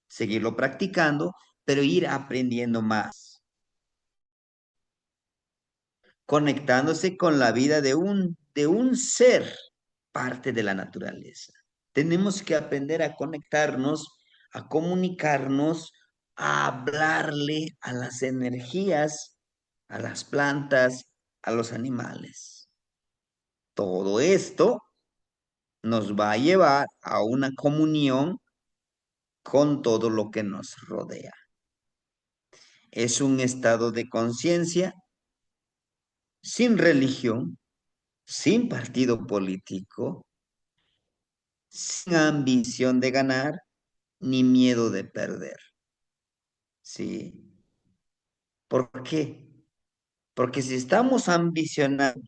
seguirlo practicando, pero ir aprendiendo más, conectándose con la vida de un ser, parte de la naturaleza. Tenemos que aprender a conectarnos, a comunicarnos, a hablarle a las energías, a las plantas, a los animales. Todo esto nos va a llevar a una comunión con todo lo que nos rodea. Es un estado de conciencia sin religión, sin partido político, sin ambición de ganar ni miedo de perder. ¿Sí? ¿Por qué? Porque si estamos ambicionando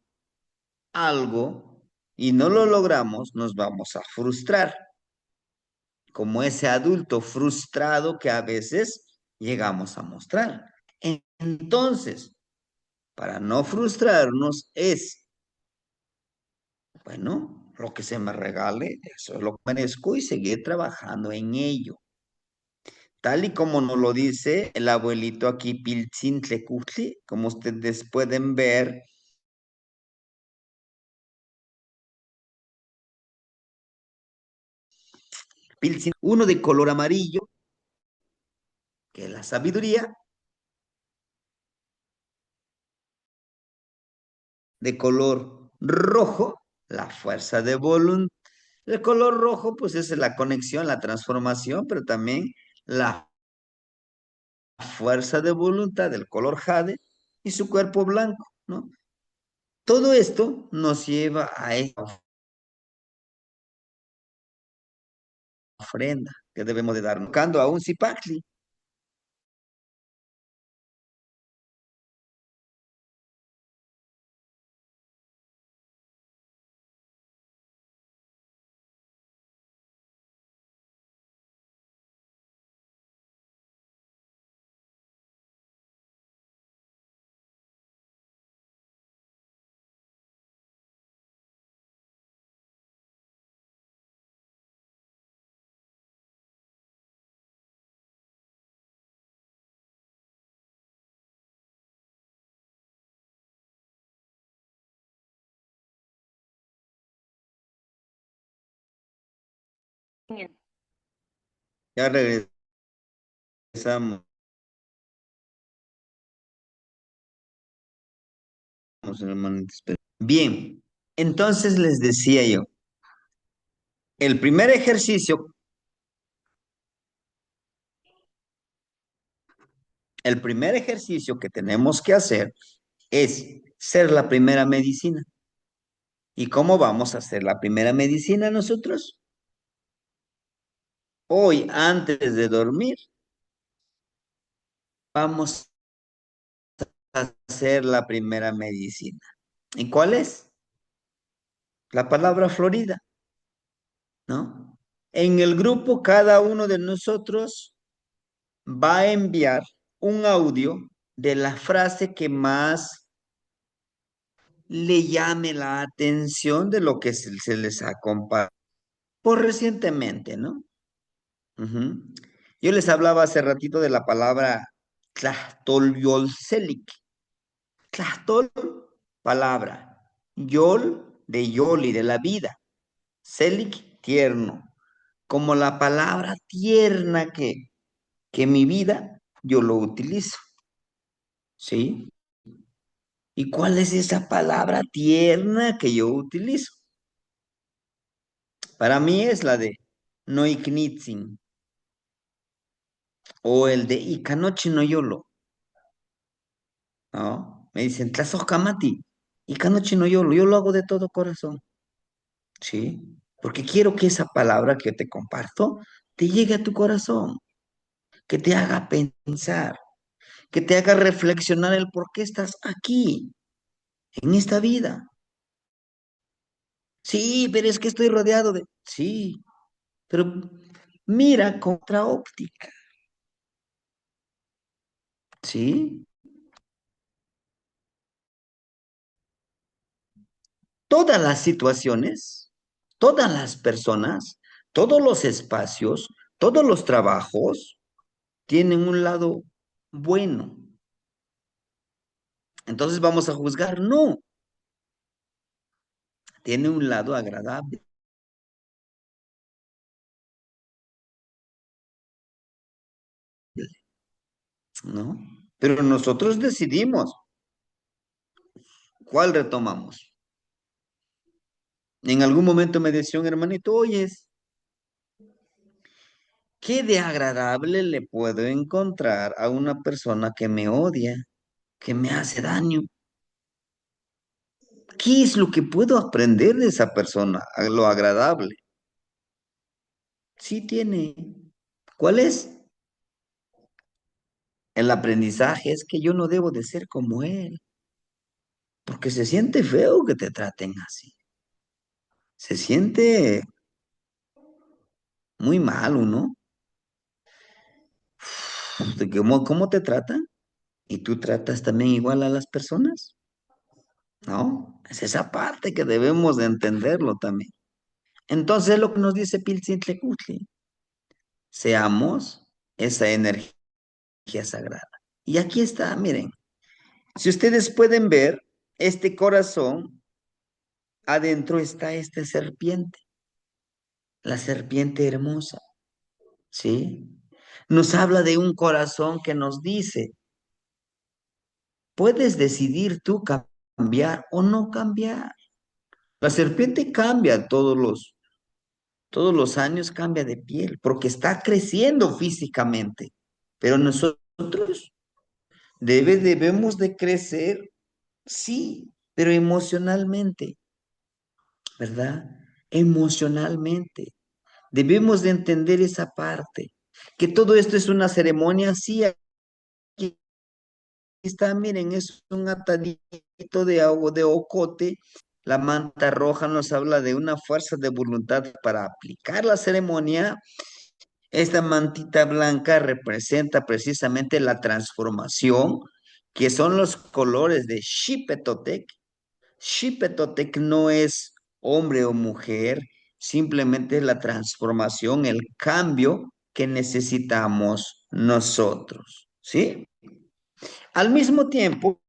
algo y no lo logramos, nos vamos a frustrar, como ese adulto frustrado que a veces llegamos a mostrar. Entonces, para no frustrarnos es, bueno, lo que se me regale, eso es lo que merezco y seguir trabajando en ello. Tal y como nos lo dice el abuelito aquí, Piltzintlecutli, como ustedes pueden ver, uno de color amarillo, que es la sabiduría, de color rojo, la fuerza de voluntad. El color rojo, pues es la conexión, la transformación, pero también la fuerza de voluntad del color jade y su cuerpo blanco, ¿no? Todo esto nos lleva a esta ofrenda que debemos de dar, buscando a un zipacli. Ya regresamos, hermanitos. Bien, entonces les decía yo, el primer ejercicio, el primer ejercicio que tenemos que hacer es ser la primera medicina. ¿Y cómo vamos a hacer la primera medicina nosotros? Hoy, antes de dormir, vamos a hacer la primera medicina. ¿Y cuál es? La palabra Florida, ¿no? En el grupo, cada uno de nosotros va a enviar un audio de la frase que más le llame la atención de lo que se les ha compartido por recientemente, ¿no? Ujú. Yo les hablaba hace ratito de la palabra Tlahtolyolselik. Tlahtol, palabra. Yol, de yoli, de la vida. Selik, tierno. Como la palabra tierna que mi vida yo lo utilizo. ¿Sí? ¿Y cuál es esa palabra tierna que yo utilizo? Para mí es la de Noiknitzin o el de Ikanochi no Yolo, ¿no? Me dicen, Tlazocamati, Ikanochi no Yolo, yo lo hago de todo corazón, ¿sí? Porque quiero que esa palabra que te comparto te llegue a tu corazón, que te haga pensar, que te haga reflexionar el por qué estás aquí, en esta vida. Sí, pero es que estoy rodeado de... Sí, pero mira contra óptica, ¿sí? Todas las situaciones, todas las personas, todos los espacios, todos los trabajos tienen un lado bueno. Entonces vamos a juzgar, no, tiene un lado agradable, ¿no? Pero nosotros decidimos cuál retomamos. En algún momento me decía un hermanito, oyes, ¿Qué de agradable le puedo encontrar a una persona que me odia, que me hace daño? ¿Qué es lo que puedo aprender de esa persona? Lo agradable. Sí tiene. ¿Cuál es? El aprendizaje es que yo no debo de ser como él, porque se siente feo que te traten así. Se siente muy malo, ¿no? ¿Cómo te tratan? ¿Y tú tratas también igual a las personas? ¿No? Es esa parte que debemos de entenderlo también. Entonces lo que nos dice Pilsintlecutli, seamos esa energía sagrada. Y aquí está, miren, si ustedes pueden ver, este corazón, adentro está esta serpiente, la serpiente hermosa, ¿sí? Nos habla de un corazón que nos dice, puedes decidir tú cambiar o no cambiar. La serpiente cambia todos los años cambia de piel, porque está creciendo físicamente. Pero nosotros debemos de crecer, sí, pero emocionalmente, ¿verdad? Emocionalmente. Debemos de entender esa parte, que todo esto es una ceremonia, sí, aquí está, miren, es un atadito de agua, de ocote. La manta roja nos habla de una fuerza de voluntad para aplicar la ceremonia. Esta mantita blanca representa precisamente la transformación, que son los colores de Xipetotec. Xipetotec no es hombre o mujer, simplemente es la transformación, el cambio que necesitamos nosotros, ¿sí? Al mismo tiempo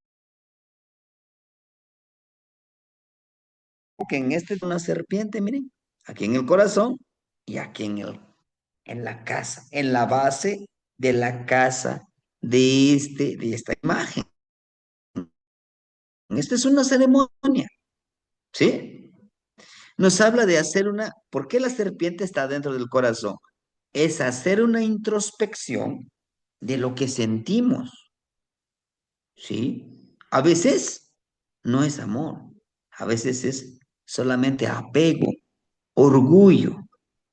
que en este es una serpiente, miren, aquí en el corazón y aquí en la casa, en la base de la casa de esta imagen. Esta es una ceremonia, ¿sí? Nos habla de hacer una, ¿por qué la serpiente está dentro del corazón? Es hacer una introspección de lo que sentimos, ¿sí? A veces no es amor, a veces es solamente apego, orgullo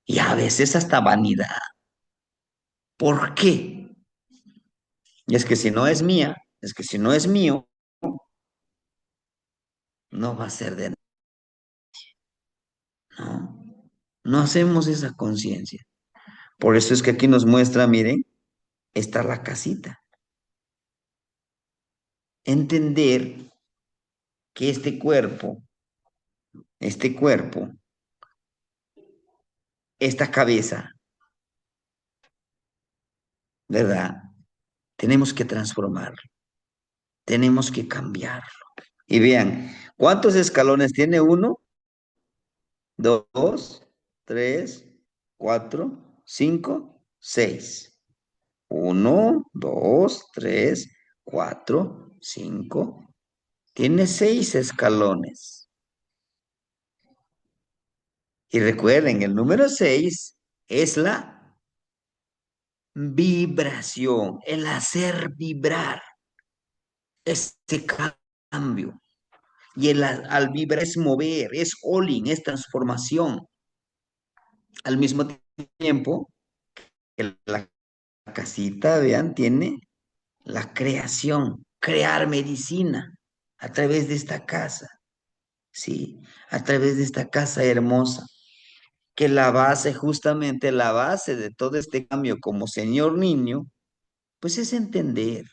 y a veces hasta vanidad. ¿Por qué? Y es que si no es mía, es que si no es mío, no va a ser de no. No hacemos esa conciencia. Por eso es que aquí nos muestra, miren, está la casita. Entender que este cuerpo, esta cabeza, ¿verdad? Tenemos que transformarlo, tenemos que cambiarlo. Y vean, ¿cuántos escalones tiene? Uno, dos, tres, cuatro, cinco, seis. Uno, dos, tres, cuatro, cinco. Tiene 6 escalones. Y recuerden, el número 6 es la vibración, el hacer vibrar ese cambio. Y al vibrar es mover, es all-in, es transformación. Al mismo tiempo, la casita, vean, tiene la creación, crear medicina a través de esta casa, ¿sí? A través de esta casa hermosa, que la base, justamente la base de todo este cambio como señor niño, pues es entender,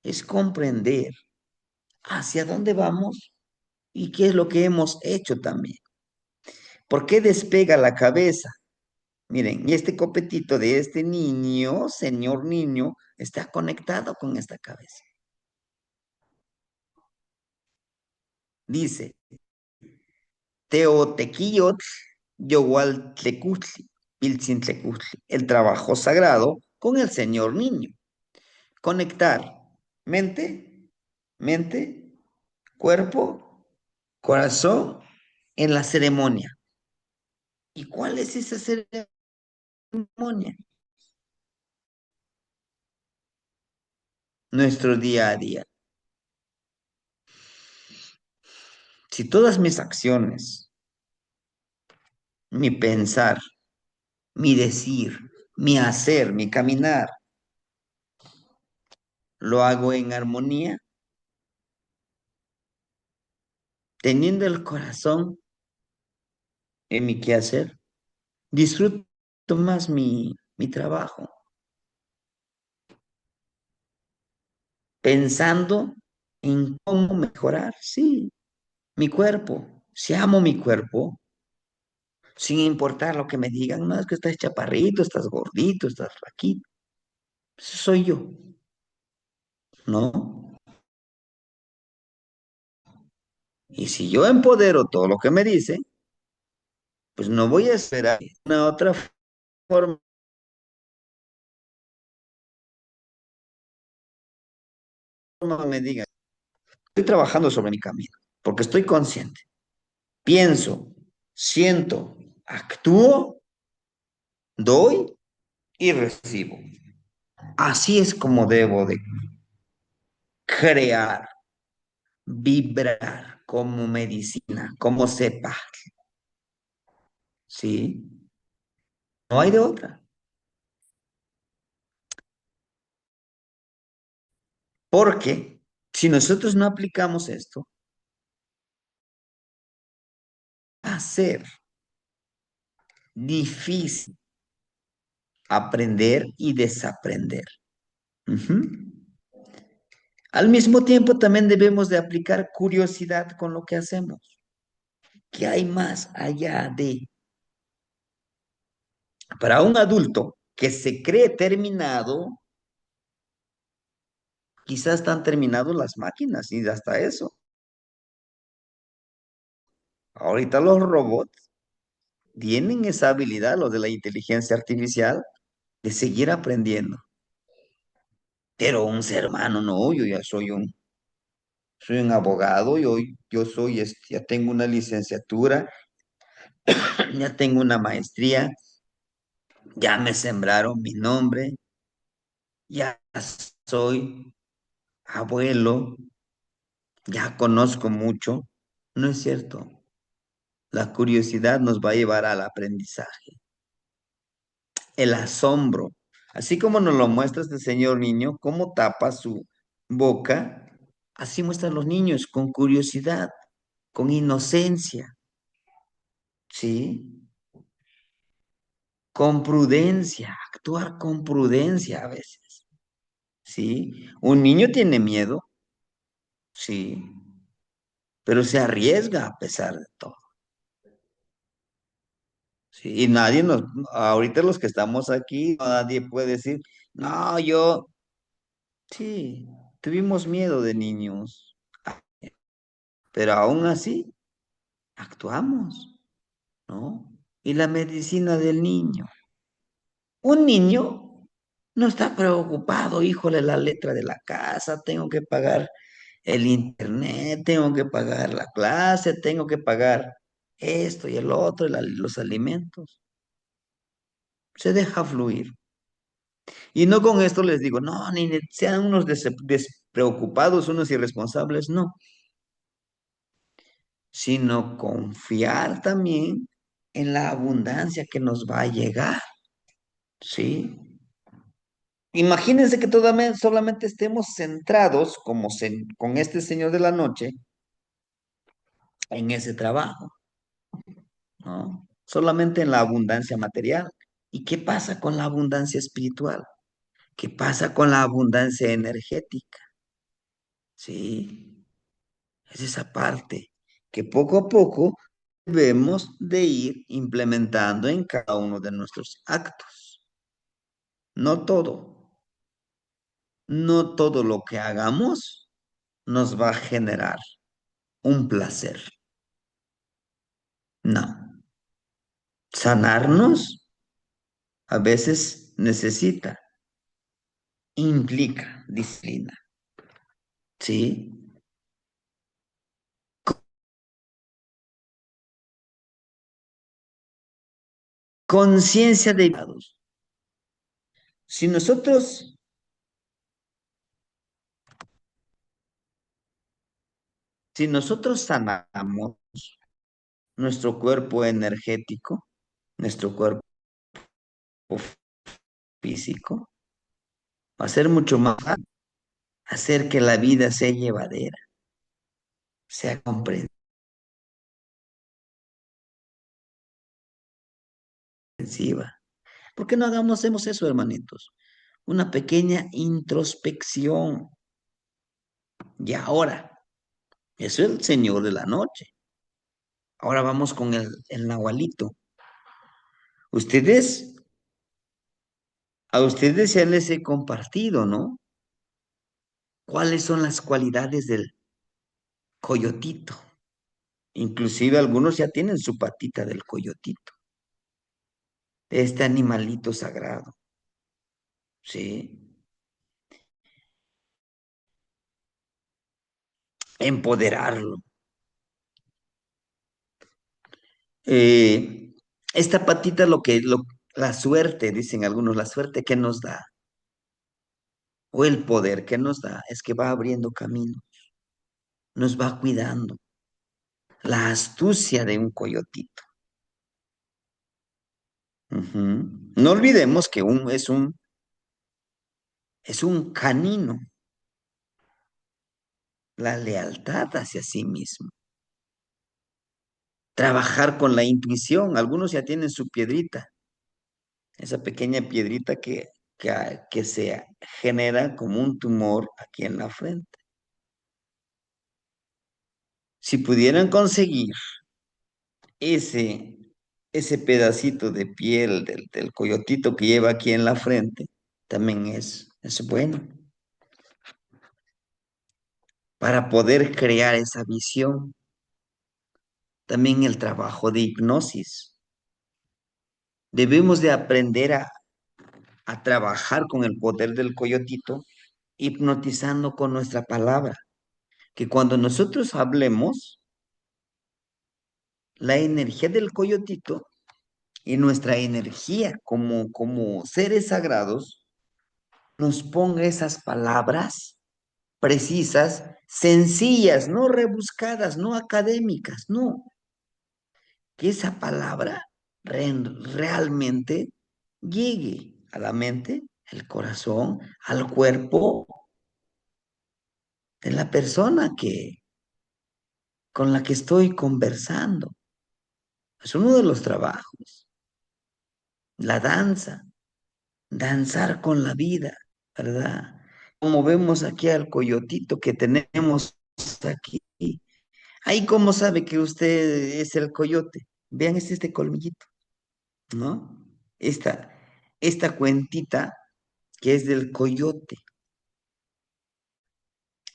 es comprender hacia dónde vamos y qué es lo que hemos hecho también. ¿Por qué despega la cabeza? Miren, y este copetito de este niño, señor niño, está conectado con esta cabeza. Dice, Teotequillotl, Yogualtlecutli, Piltzintlecutli, el trabajo sagrado con el señor niño. Conectar mente, mente, cuerpo, corazón en la ceremonia. ¿Y cuál es esa ceremonia? nuestro día a día. Si todas mis acciones, mi pensar, mi decir, mi hacer, mi caminar, lo hago en armonía, teniendo el corazón en mi quehacer, disfruto más mi trabajo, pensando en cómo mejorar, sí, mi cuerpo. Si amo mi cuerpo, sin importar lo que me digan, no, es que estás chaparrito, estás gordito, estás flaquito. Eso soy yo, ¿no? Y si yo empodero todo lo que me dice, pues no voy a esperar una otra forma me digan. Estoy trabajando sobre mi camino, porque estoy consciente. Pienso, siento, actúo, doy y recibo. Así es como debo de crear, vibrar como medicina, como sepa, ¿sí? No hay de otra. Porque si nosotros no aplicamos esto, va a ser difícil aprender y desaprender. Ujú. Al mismo tiempo, también debemos de aplicar curiosidad con lo que hacemos. ¿Qué hay más allá de? Para un adulto que se cree terminado, quizás están terminados las máquinas y hasta eso. Ahorita los robots tienen esa habilidad, los de la inteligencia artificial, de seguir aprendiendo. Pero un ser humano, no, yo ya soy un abogado, yo soy, ya tengo una licenciatura, ya tengo una maestría, ya me sembraron mi nombre, ya soy abuelo, ya conozco mucho. No es cierto. La curiosidad nos va a llevar al aprendizaje, el asombro. Así como nos lo muestra este señor niño, cómo tapa su boca, así muestran los niños, con curiosidad, con inocencia, ¿sí? Con prudencia, actuar con prudencia a veces, ¿sí? Un niño tiene miedo, sí, pero se arriesga a pesar de todo, ¿sí? Y nadie ahorita los que estamos aquí, nadie puede decir, no, sí, tuvimos miedo de niños, pero aún así actuamos, ¿no? Y la medicina del niño. Un niño no está preocupado, híjole, la letra de la casa, tengo que pagar el internet, tengo que pagar la clase, tengo que pagar esto y el otro, y los alimentos. Se deja fluir. Y no con esto les digo, no, ni sean unos despreocupados, unos irresponsables, no, sino confiar también en la abundancia que nos va a llegar, ¿sí? Imagínense que solamente estemos centrados, como con este señor de la noche, en ese trabajo, ¿no? Solamente en la abundancia material. ¿Y qué pasa con la abundancia espiritual? ¿Qué pasa con la abundancia energética? Sí, es esa parte que poco a poco debemos de ir implementando en cada uno de nuestros actos. No todo, no todo lo que hagamos nos va a generar un placer. No. Sanarnos a veces necesita, implica disciplina. ¿Sí? Conciencia de pecados. Si nosotros Si nosotros sanamos nuestro cuerpo energético, nuestro cuerpo físico, va a ser mucho más fácil hacer que la vida sea llevadera, sea comprensiva. ¿Por qué no hacemos eso, hermanitos? Una pequeña introspección. Y ahora, eso es el Señor de la noche. Ahora vamos con el Nahualito. Ustedes, a ustedes ya les he compartido, ¿no? ¿Cuáles son las cualidades del coyotito? Inclusive algunos ya tienen su patita del coyotito, de este animalito sagrado, ¿sí? Empoderarlo. Eh, esta patita la suerte, dicen algunos, la suerte que nos da, o el poder que nos da, es que va abriendo camino, nos va cuidando. La astucia de un coyotito. Ujú. No olvidemos que es un canino, la lealtad hacia sí mismo. Trabajar con la intuición. Algunos ya tienen su piedrita, esa pequeña piedrita que se genera como un tumor aquí en la frente. Si pudieran conseguir ese, ese pedacito de piel del coyotito que lleva aquí en la frente, también es bueno para poder crear esa visión. También el trabajo de hipnosis. Debemos de aprender a trabajar con el poder del coyotito, hipnotizando con nuestra palabra. Que cuando nosotros hablemos, la energía del coyotito y nuestra energía como seres sagrados nos ponga esas palabras precisas, sencillas, no rebuscadas, no académicas, no, que esa palabra realmente llegue a la mente, el corazón, al cuerpo de la persona con la que estoy conversando. Es uno de los trabajos, la danza, danzar con la vida, ¿verdad? Como vemos aquí al coyotito que tenemos aquí. Ahí, ¿cómo sabe que usted es el coyote? Vean, este colmillito, ¿no? Esta, esta cuentita que es del coyote,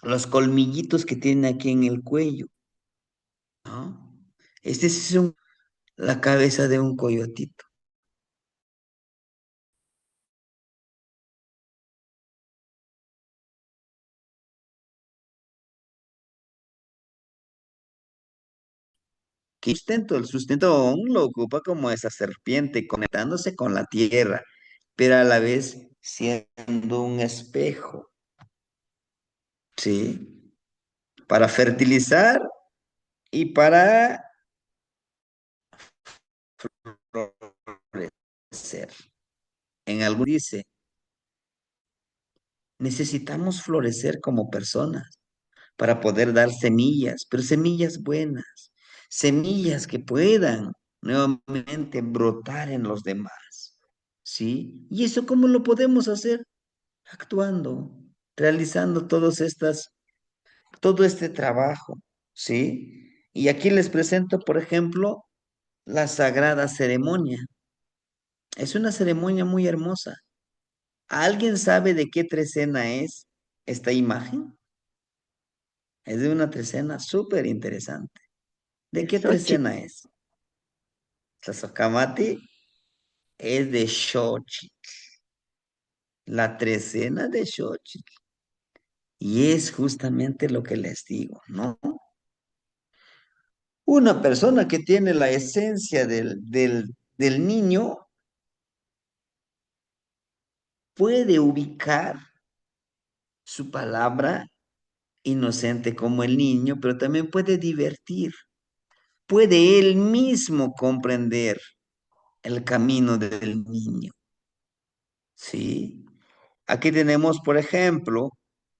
los colmillitos que tiene aquí en el cuello, ¿no? Este es la cabeza de un coyotito. ¿Qué sustento? El sustento lo ocupa como esa serpiente, conectándose con la tierra, pero a la vez siendo un espejo, ¿sí? Para fertilizar y para florecer. En algún dice, necesitamos florecer como personas para poder dar semillas, pero semillas buenas, semillas que puedan nuevamente brotar en los demás, ¿sí? ¿Y eso cómo lo podemos hacer? Actuando, realizando todo este trabajo, ¿sí? Y aquí les presento, por ejemplo, la sagrada ceremonia. Es una ceremonia muy hermosa. ¿Alguien sabe de qué trecena es esta imagen? Es de una trecena súper interesante. ¿De qué Xochitl. trecena es? La Socamati es de Xochitl, la trecena de Xochitl. Y es justamente lo que les digo, ¿no? Una persona que tiene la esencia del niño puede ubicar su palabra inocente como el niño, pero también puede divertir. Puede él mismo comprender el camino del niño. ¿Sí? Aquí tenemos, por ejemplo,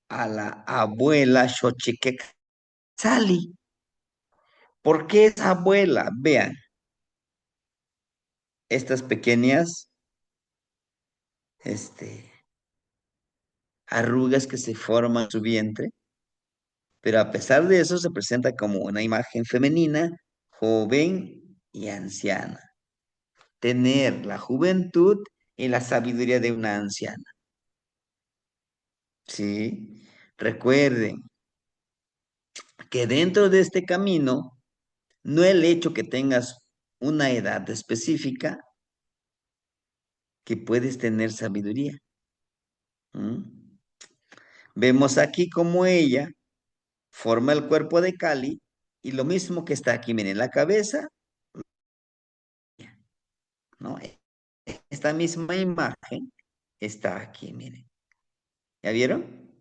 a la abuela Xochiquetzali. ¿Por qué es abuela? Vean, estas pequeñas este, arrugas que se forman en su vientre, pero a pesar de eso se presenta como una imagen femenina, joven y anciana. Tener la juventud y la sabiduría de una anciana. ¿Sí? Recuerden que dentro de este camino, no el hecho que tengas una edad específica, que puedes tener sabiduría. ¿Mm? Vemos aquí como ella forma el cuerpo de Cali y lo mismo que está aquí, miren, la cabeza, ¿no? Esta misma imagen está aquí, miren. ¿Ya vieron?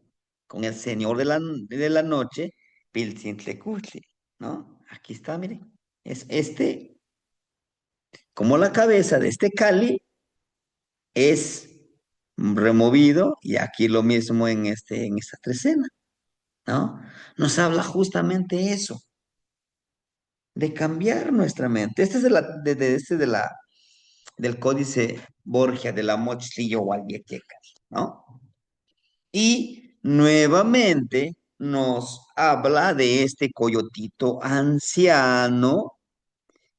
Con el señor de la noche, Piltzintlecutli, ¿no? Aquí está, miren. Es este, como la cabeza de este Cali es removido, y aquí lo mismo en esta trecena, ¿no? Nos habla justamente eso, de cambiar nuestra mente. Este es del Códice Borgia de la Mochillo Gualiequeca, ¿no? Y nuevamente nos habla de este coyotito anciano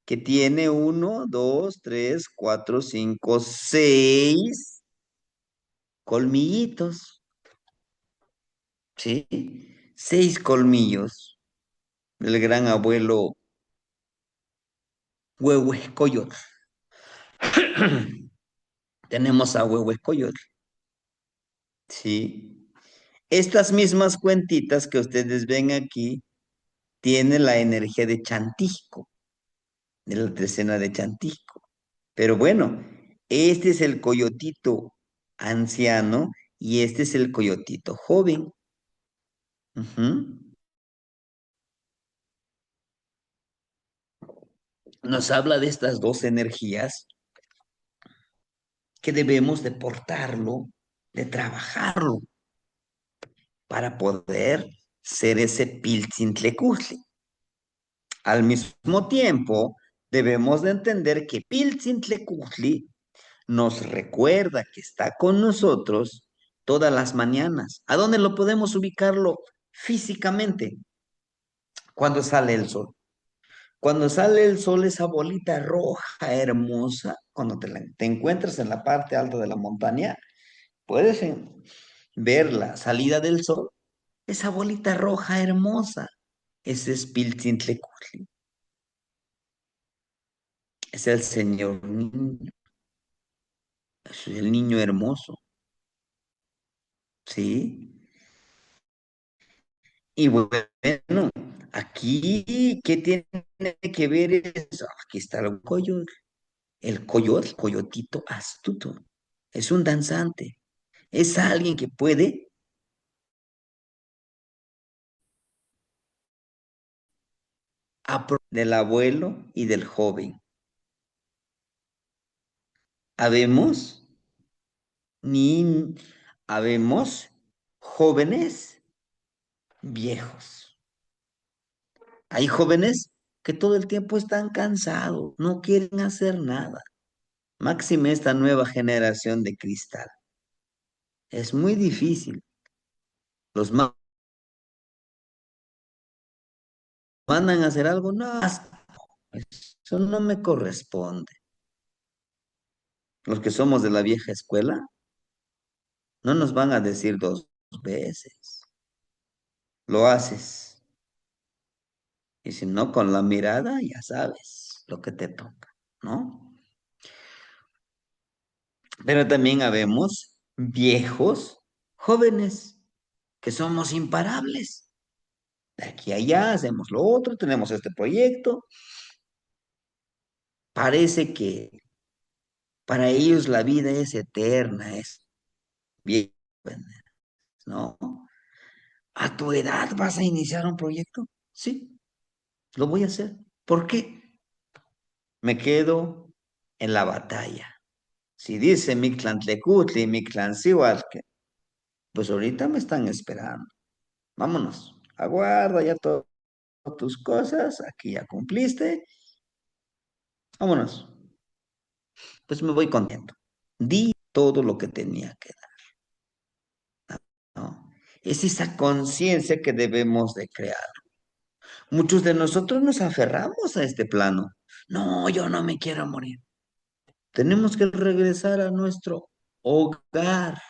que tiene uno, dos, tres, cuatro, cinco, seis colmillitos, ¿sí? Seis colmillos del gran abuelo Huehuescoyotl. Tenemos a Huehuescoyotl, ¿sí? Estas mismas cuentitas que ustedes ven aquí tienen la energía de Chantisco, de la trecena de Chantisco. Pero bueno, este es el coyotito anciano y este es el coyotito joven. Ujú. Nos habla de estas dos energías que debemos de portarlo, de trabajarlo para poder ser ese Piltzintlecutli. Al mismo tiempo, debemos de entender que Piltzintlecutli nos recuerda que está con nosotros todas las mañanas. ¿A dónde lo podemos ubicarlo físicamente? Cuando sale el sol. Cuando sale el sol, esa bolita roja hermosa, cuando te encuentras en la parte alta de la montaña, puedes ver la salida del sol, esa bolita roja hermosa. Ese es Piltzintlecutli, es el señor niño, es el niño hermoso, ¿sí? Y bueno, aquí, ¿qué tiene que ver eso? Aquí está el coyote, coyotito astuto. Es un danzante, es alguien que puede del abuelo y del joven. Habemos, ni, habemos jóvenes viejos. Hay jóvenes que todo el tiempo están cansados, no quieren hacer nada. Máxime esta nueva generación de cristal. Es muy difícil. Los mandan a hacer algo, no, eso no me corresponde. Los que somos de la vieja escuela, no nos van a decir dos veces. Lo haces. Y si no, con la mirada, ya sabes lo que te toca, ¿no? Pero también habemos viejos, jóvenes, que somos imparables. De aquí a allá hacemos lo otro, tenemos este proyecto. Parece que para ellos la vida es eterna, es bien, ¿no? ¿A tu edad vas a iniciar un proyecto? Sí, lo voy a hacer. ¿Por qué? Me quedo en la batalla. Si dice Mictlantecutli, Mictlancihuatl, pues ahorita me están esperando. Vámonos, aguarda ya todas tus cosas, aquí ya cumpliste, vámonos. Pues me voy contento. Di todo lo que tenía que dar, ¿no? Es esa conciencia que debemos de crear. Muchos de nosotros nos aferramos a este plano. No, yo no me quiero morir. Tenemos que regresar a nuestro hogar,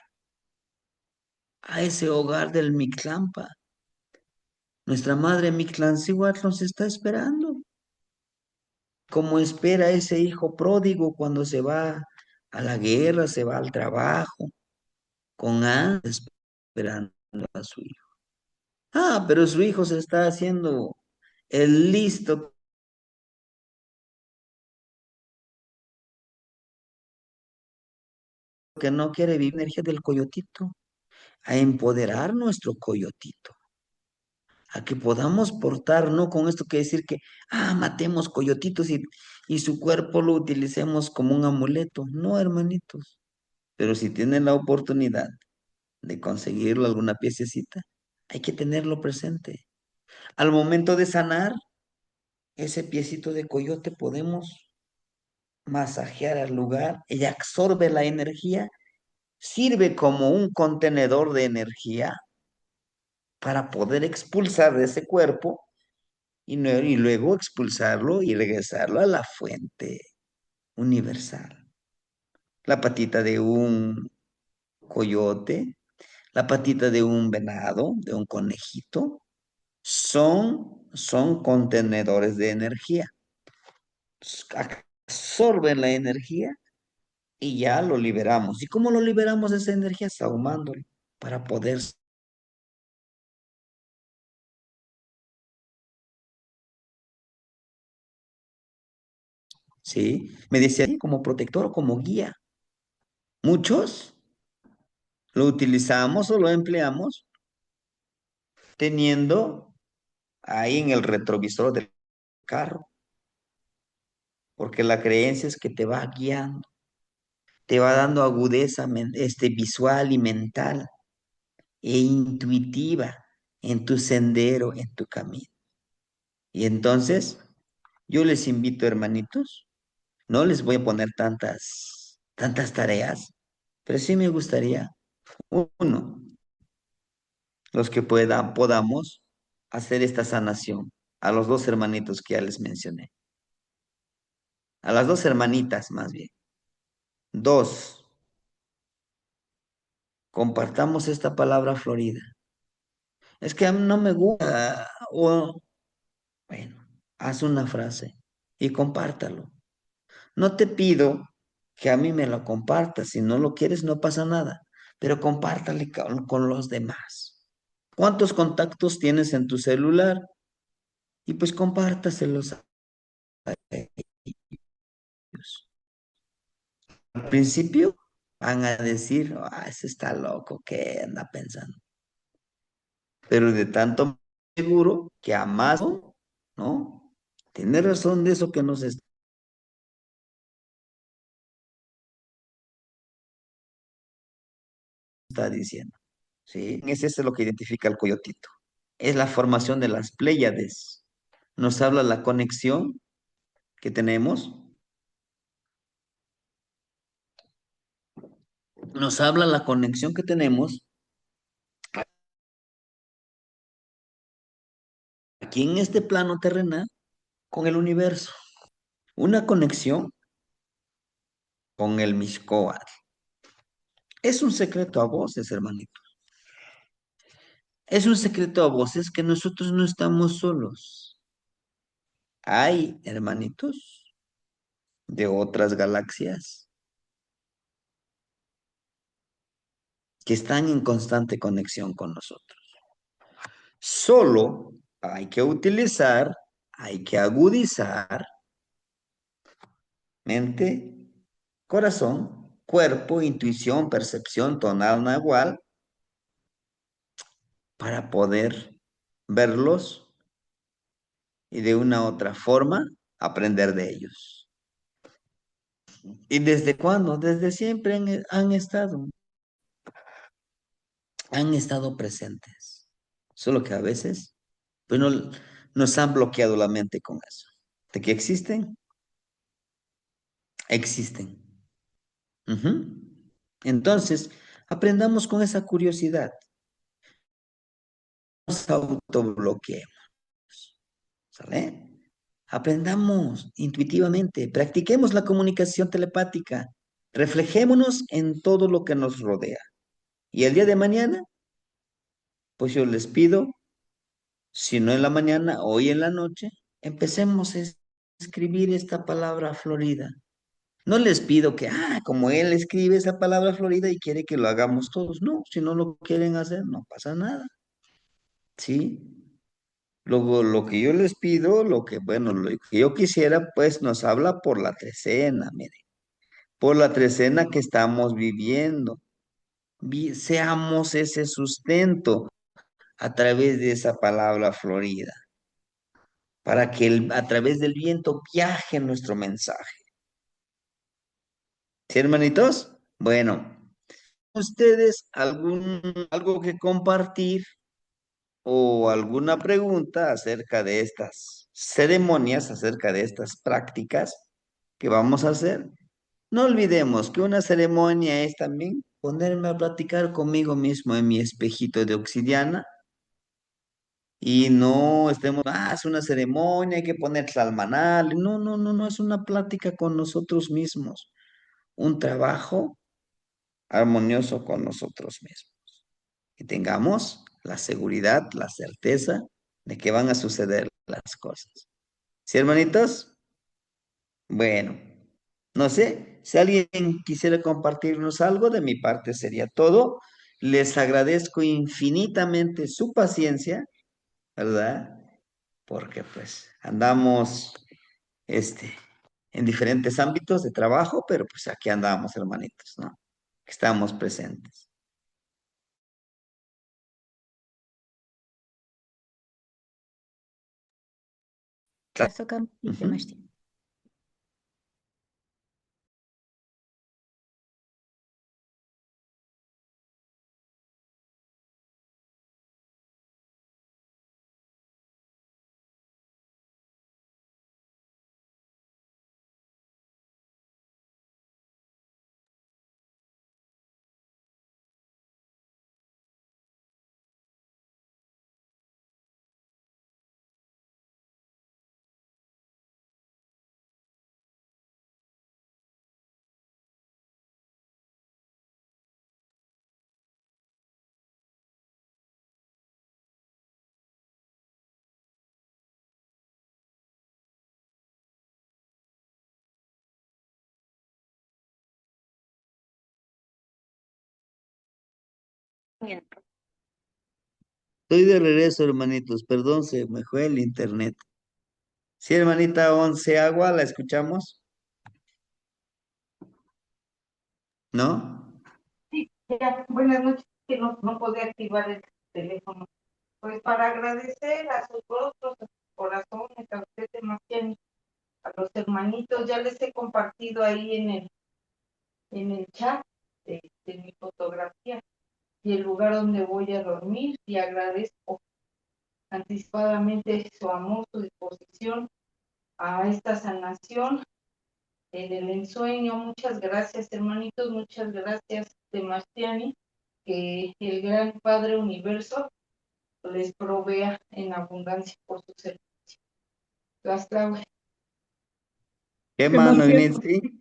a ese hogar del Mictlampa. Nuestra madre Mictlancihuatl nos está esperando, como espera ese hijo pródigo cuando se va a la guerra, se va al trabajo, con ansias esperando a su hijo. Ah, pero su hijo se está haciendo el listo que no quiere vivir energía del coyotito, a empoderar nuestro coyotito, a que podamos portar, no con esto que decir que, matemos coyotitos y su cuerpo lo utilicemos como un amuleto. No, hermanitos, pero si tienen la oportunidad de conseguirlo alguna piececita, hay que tenerlo presente. Al momento de sanar, ese piecito de coyote podemos masajear al lugar, ella absorbe la energía, sirve como un contenedor de energía para poder expulsar de ese cuerpo y luego expulsarlo y regresarlo a la fuente universal. La patita de un coyote, la patita de un venado, de un conejito, son contenedores de energía. Absorben la energía y ya lo liberamos. ¿Y cómo lo liberamos de esa energía? Saumándolo para poder, ¿sí? Me decía como protector o como guía. Muchos lo utilizamos o lo empleamos teniendo ahí en el retrovisor del carro, porque la creencia es que te va guiando, te va dando agudeza visual y mental e intuitiva en tu sendero, en tu camino. Y entonces, yo les invito, hermanitos, no les voy a poner tantas tareas, pero sí me gustaría, uno, los que podamos hacer esta sanación a los dos hermanitos que ya les mencioné, a las dos hermanitas más bien. Dos, compartamos esta palabra florida. Es que a mí no me gusta, o bueno, haz una frase y compártalo. No te pido que a mí me lo compartas, si no lo quieres no pasa nada, pero compártale con los demás. ¿Cuántos contactos tienes en tu celular? Y pues compártaselos a ellos. Al principio van a decir, ese está loco, ¿qué anda pensando? Pero de tanto seguro que a más, ¿no? Tiene razón de eso que nos está diciendo, ¿sí? Es lo que identifica al coyotito. Es la formación de las Pléyades. Nos habla la conexión que tenemos, nos habla la conexión que tenemos aquí en este plano terrenal con el universo. Una conexión con el Mixcoatl. Es un secreto a voces, hermanito. Es un secreto a voces que nosotros no estamos solos. Hay hermanitos de otras galaxias que están en constante conexión con nosotros. Solo hay que utilizar, hay que agudizar mente, corazón, cuerpo, intuición, percepción, tonal, nahual, para poder verlos y de una u otra forma aprender de ellos. ¿Y desde cuándo? Desde siempre han estado presentes. Solo que a veces, pues no, nos han bloqueado la mente con eso. ¿De que existen? Existen. Ujú. Entonces, aprendamos con esa curiosidad. Nos autobloqueemos, ¿sale? Aprendamos intuitivamente, practiquemos la comunicación telepática, reflejémonos en todo lo que nos rodea. Y el día de mañana, pues yo les pido, si no en la mañana, hoy en la noche, empecemos a escribir esta palabra florida. No les pido que, como él escribe esa palabra florida y quiere que lo hagamos todos. No, si no lo quieren hacer, no pasa nada. ¿Sí? Luego, lo que yo les pido, bueno, lo que yo quisiera, pues nos habla por la trecena, mire, por la trecena que estamos viviendo. Seamos ese sustento a través de esa palabra florida, para que a través del viento viaje nuestro mensaje. ¿Sí, hermanitos? Bueno, ¿ustedes algo que compartir o alguna pregunta acerca de estas ceremonias, acerca de estas prácticas que vamos a hacer? No olvidemos que una ceremonia es también ponerme a platicar conmigo mismo en mi espejito de obsidiana y no estemos, es una ceremonia, hay que poner tlalmanal. No, no, no, no, es una plática con nosotros mismos, un trabajo armonioso con nosotros mismos. Que tengamos la seguridad, la certeza de que van a suceder las cosas. ¿Sí, hermanitos? Bueno, no sé, si alguien quisiera compartirnos algo, de mi parte sería todo. Les agradezco infinitamente su paciencia, ¿verdad? Porque pues andamos, este, en diferentes ámbitos de trabajo, pero pues aquí andamos, hermanitos, ¿no? Estamos presentes. Claro. Ujú. Estoy de regreso, hermanitos. Perdón, se me fue el internet. Sí, hermanita Once Agua, ¿la escuchamos? ¿No? Sí, ya, buenas noches, que no podía activar el teléfono. Pues para agradecer a sus rostros, a sus corazones, a ustedes más bien, a los hermanitos, ya les he compartido ahí en el chat de mi fotografía y el lugar donde voy a dormir, y agradezco anticipadamente su amor, su disposición a esta sanación en el ensueño. Muchas gracias, hermanitos, muchas gracias, Sebastiani, que el gran Padre Universo les provea en abundancia por su servicio. Hasta luego. ¿Qué más, Magnitsky?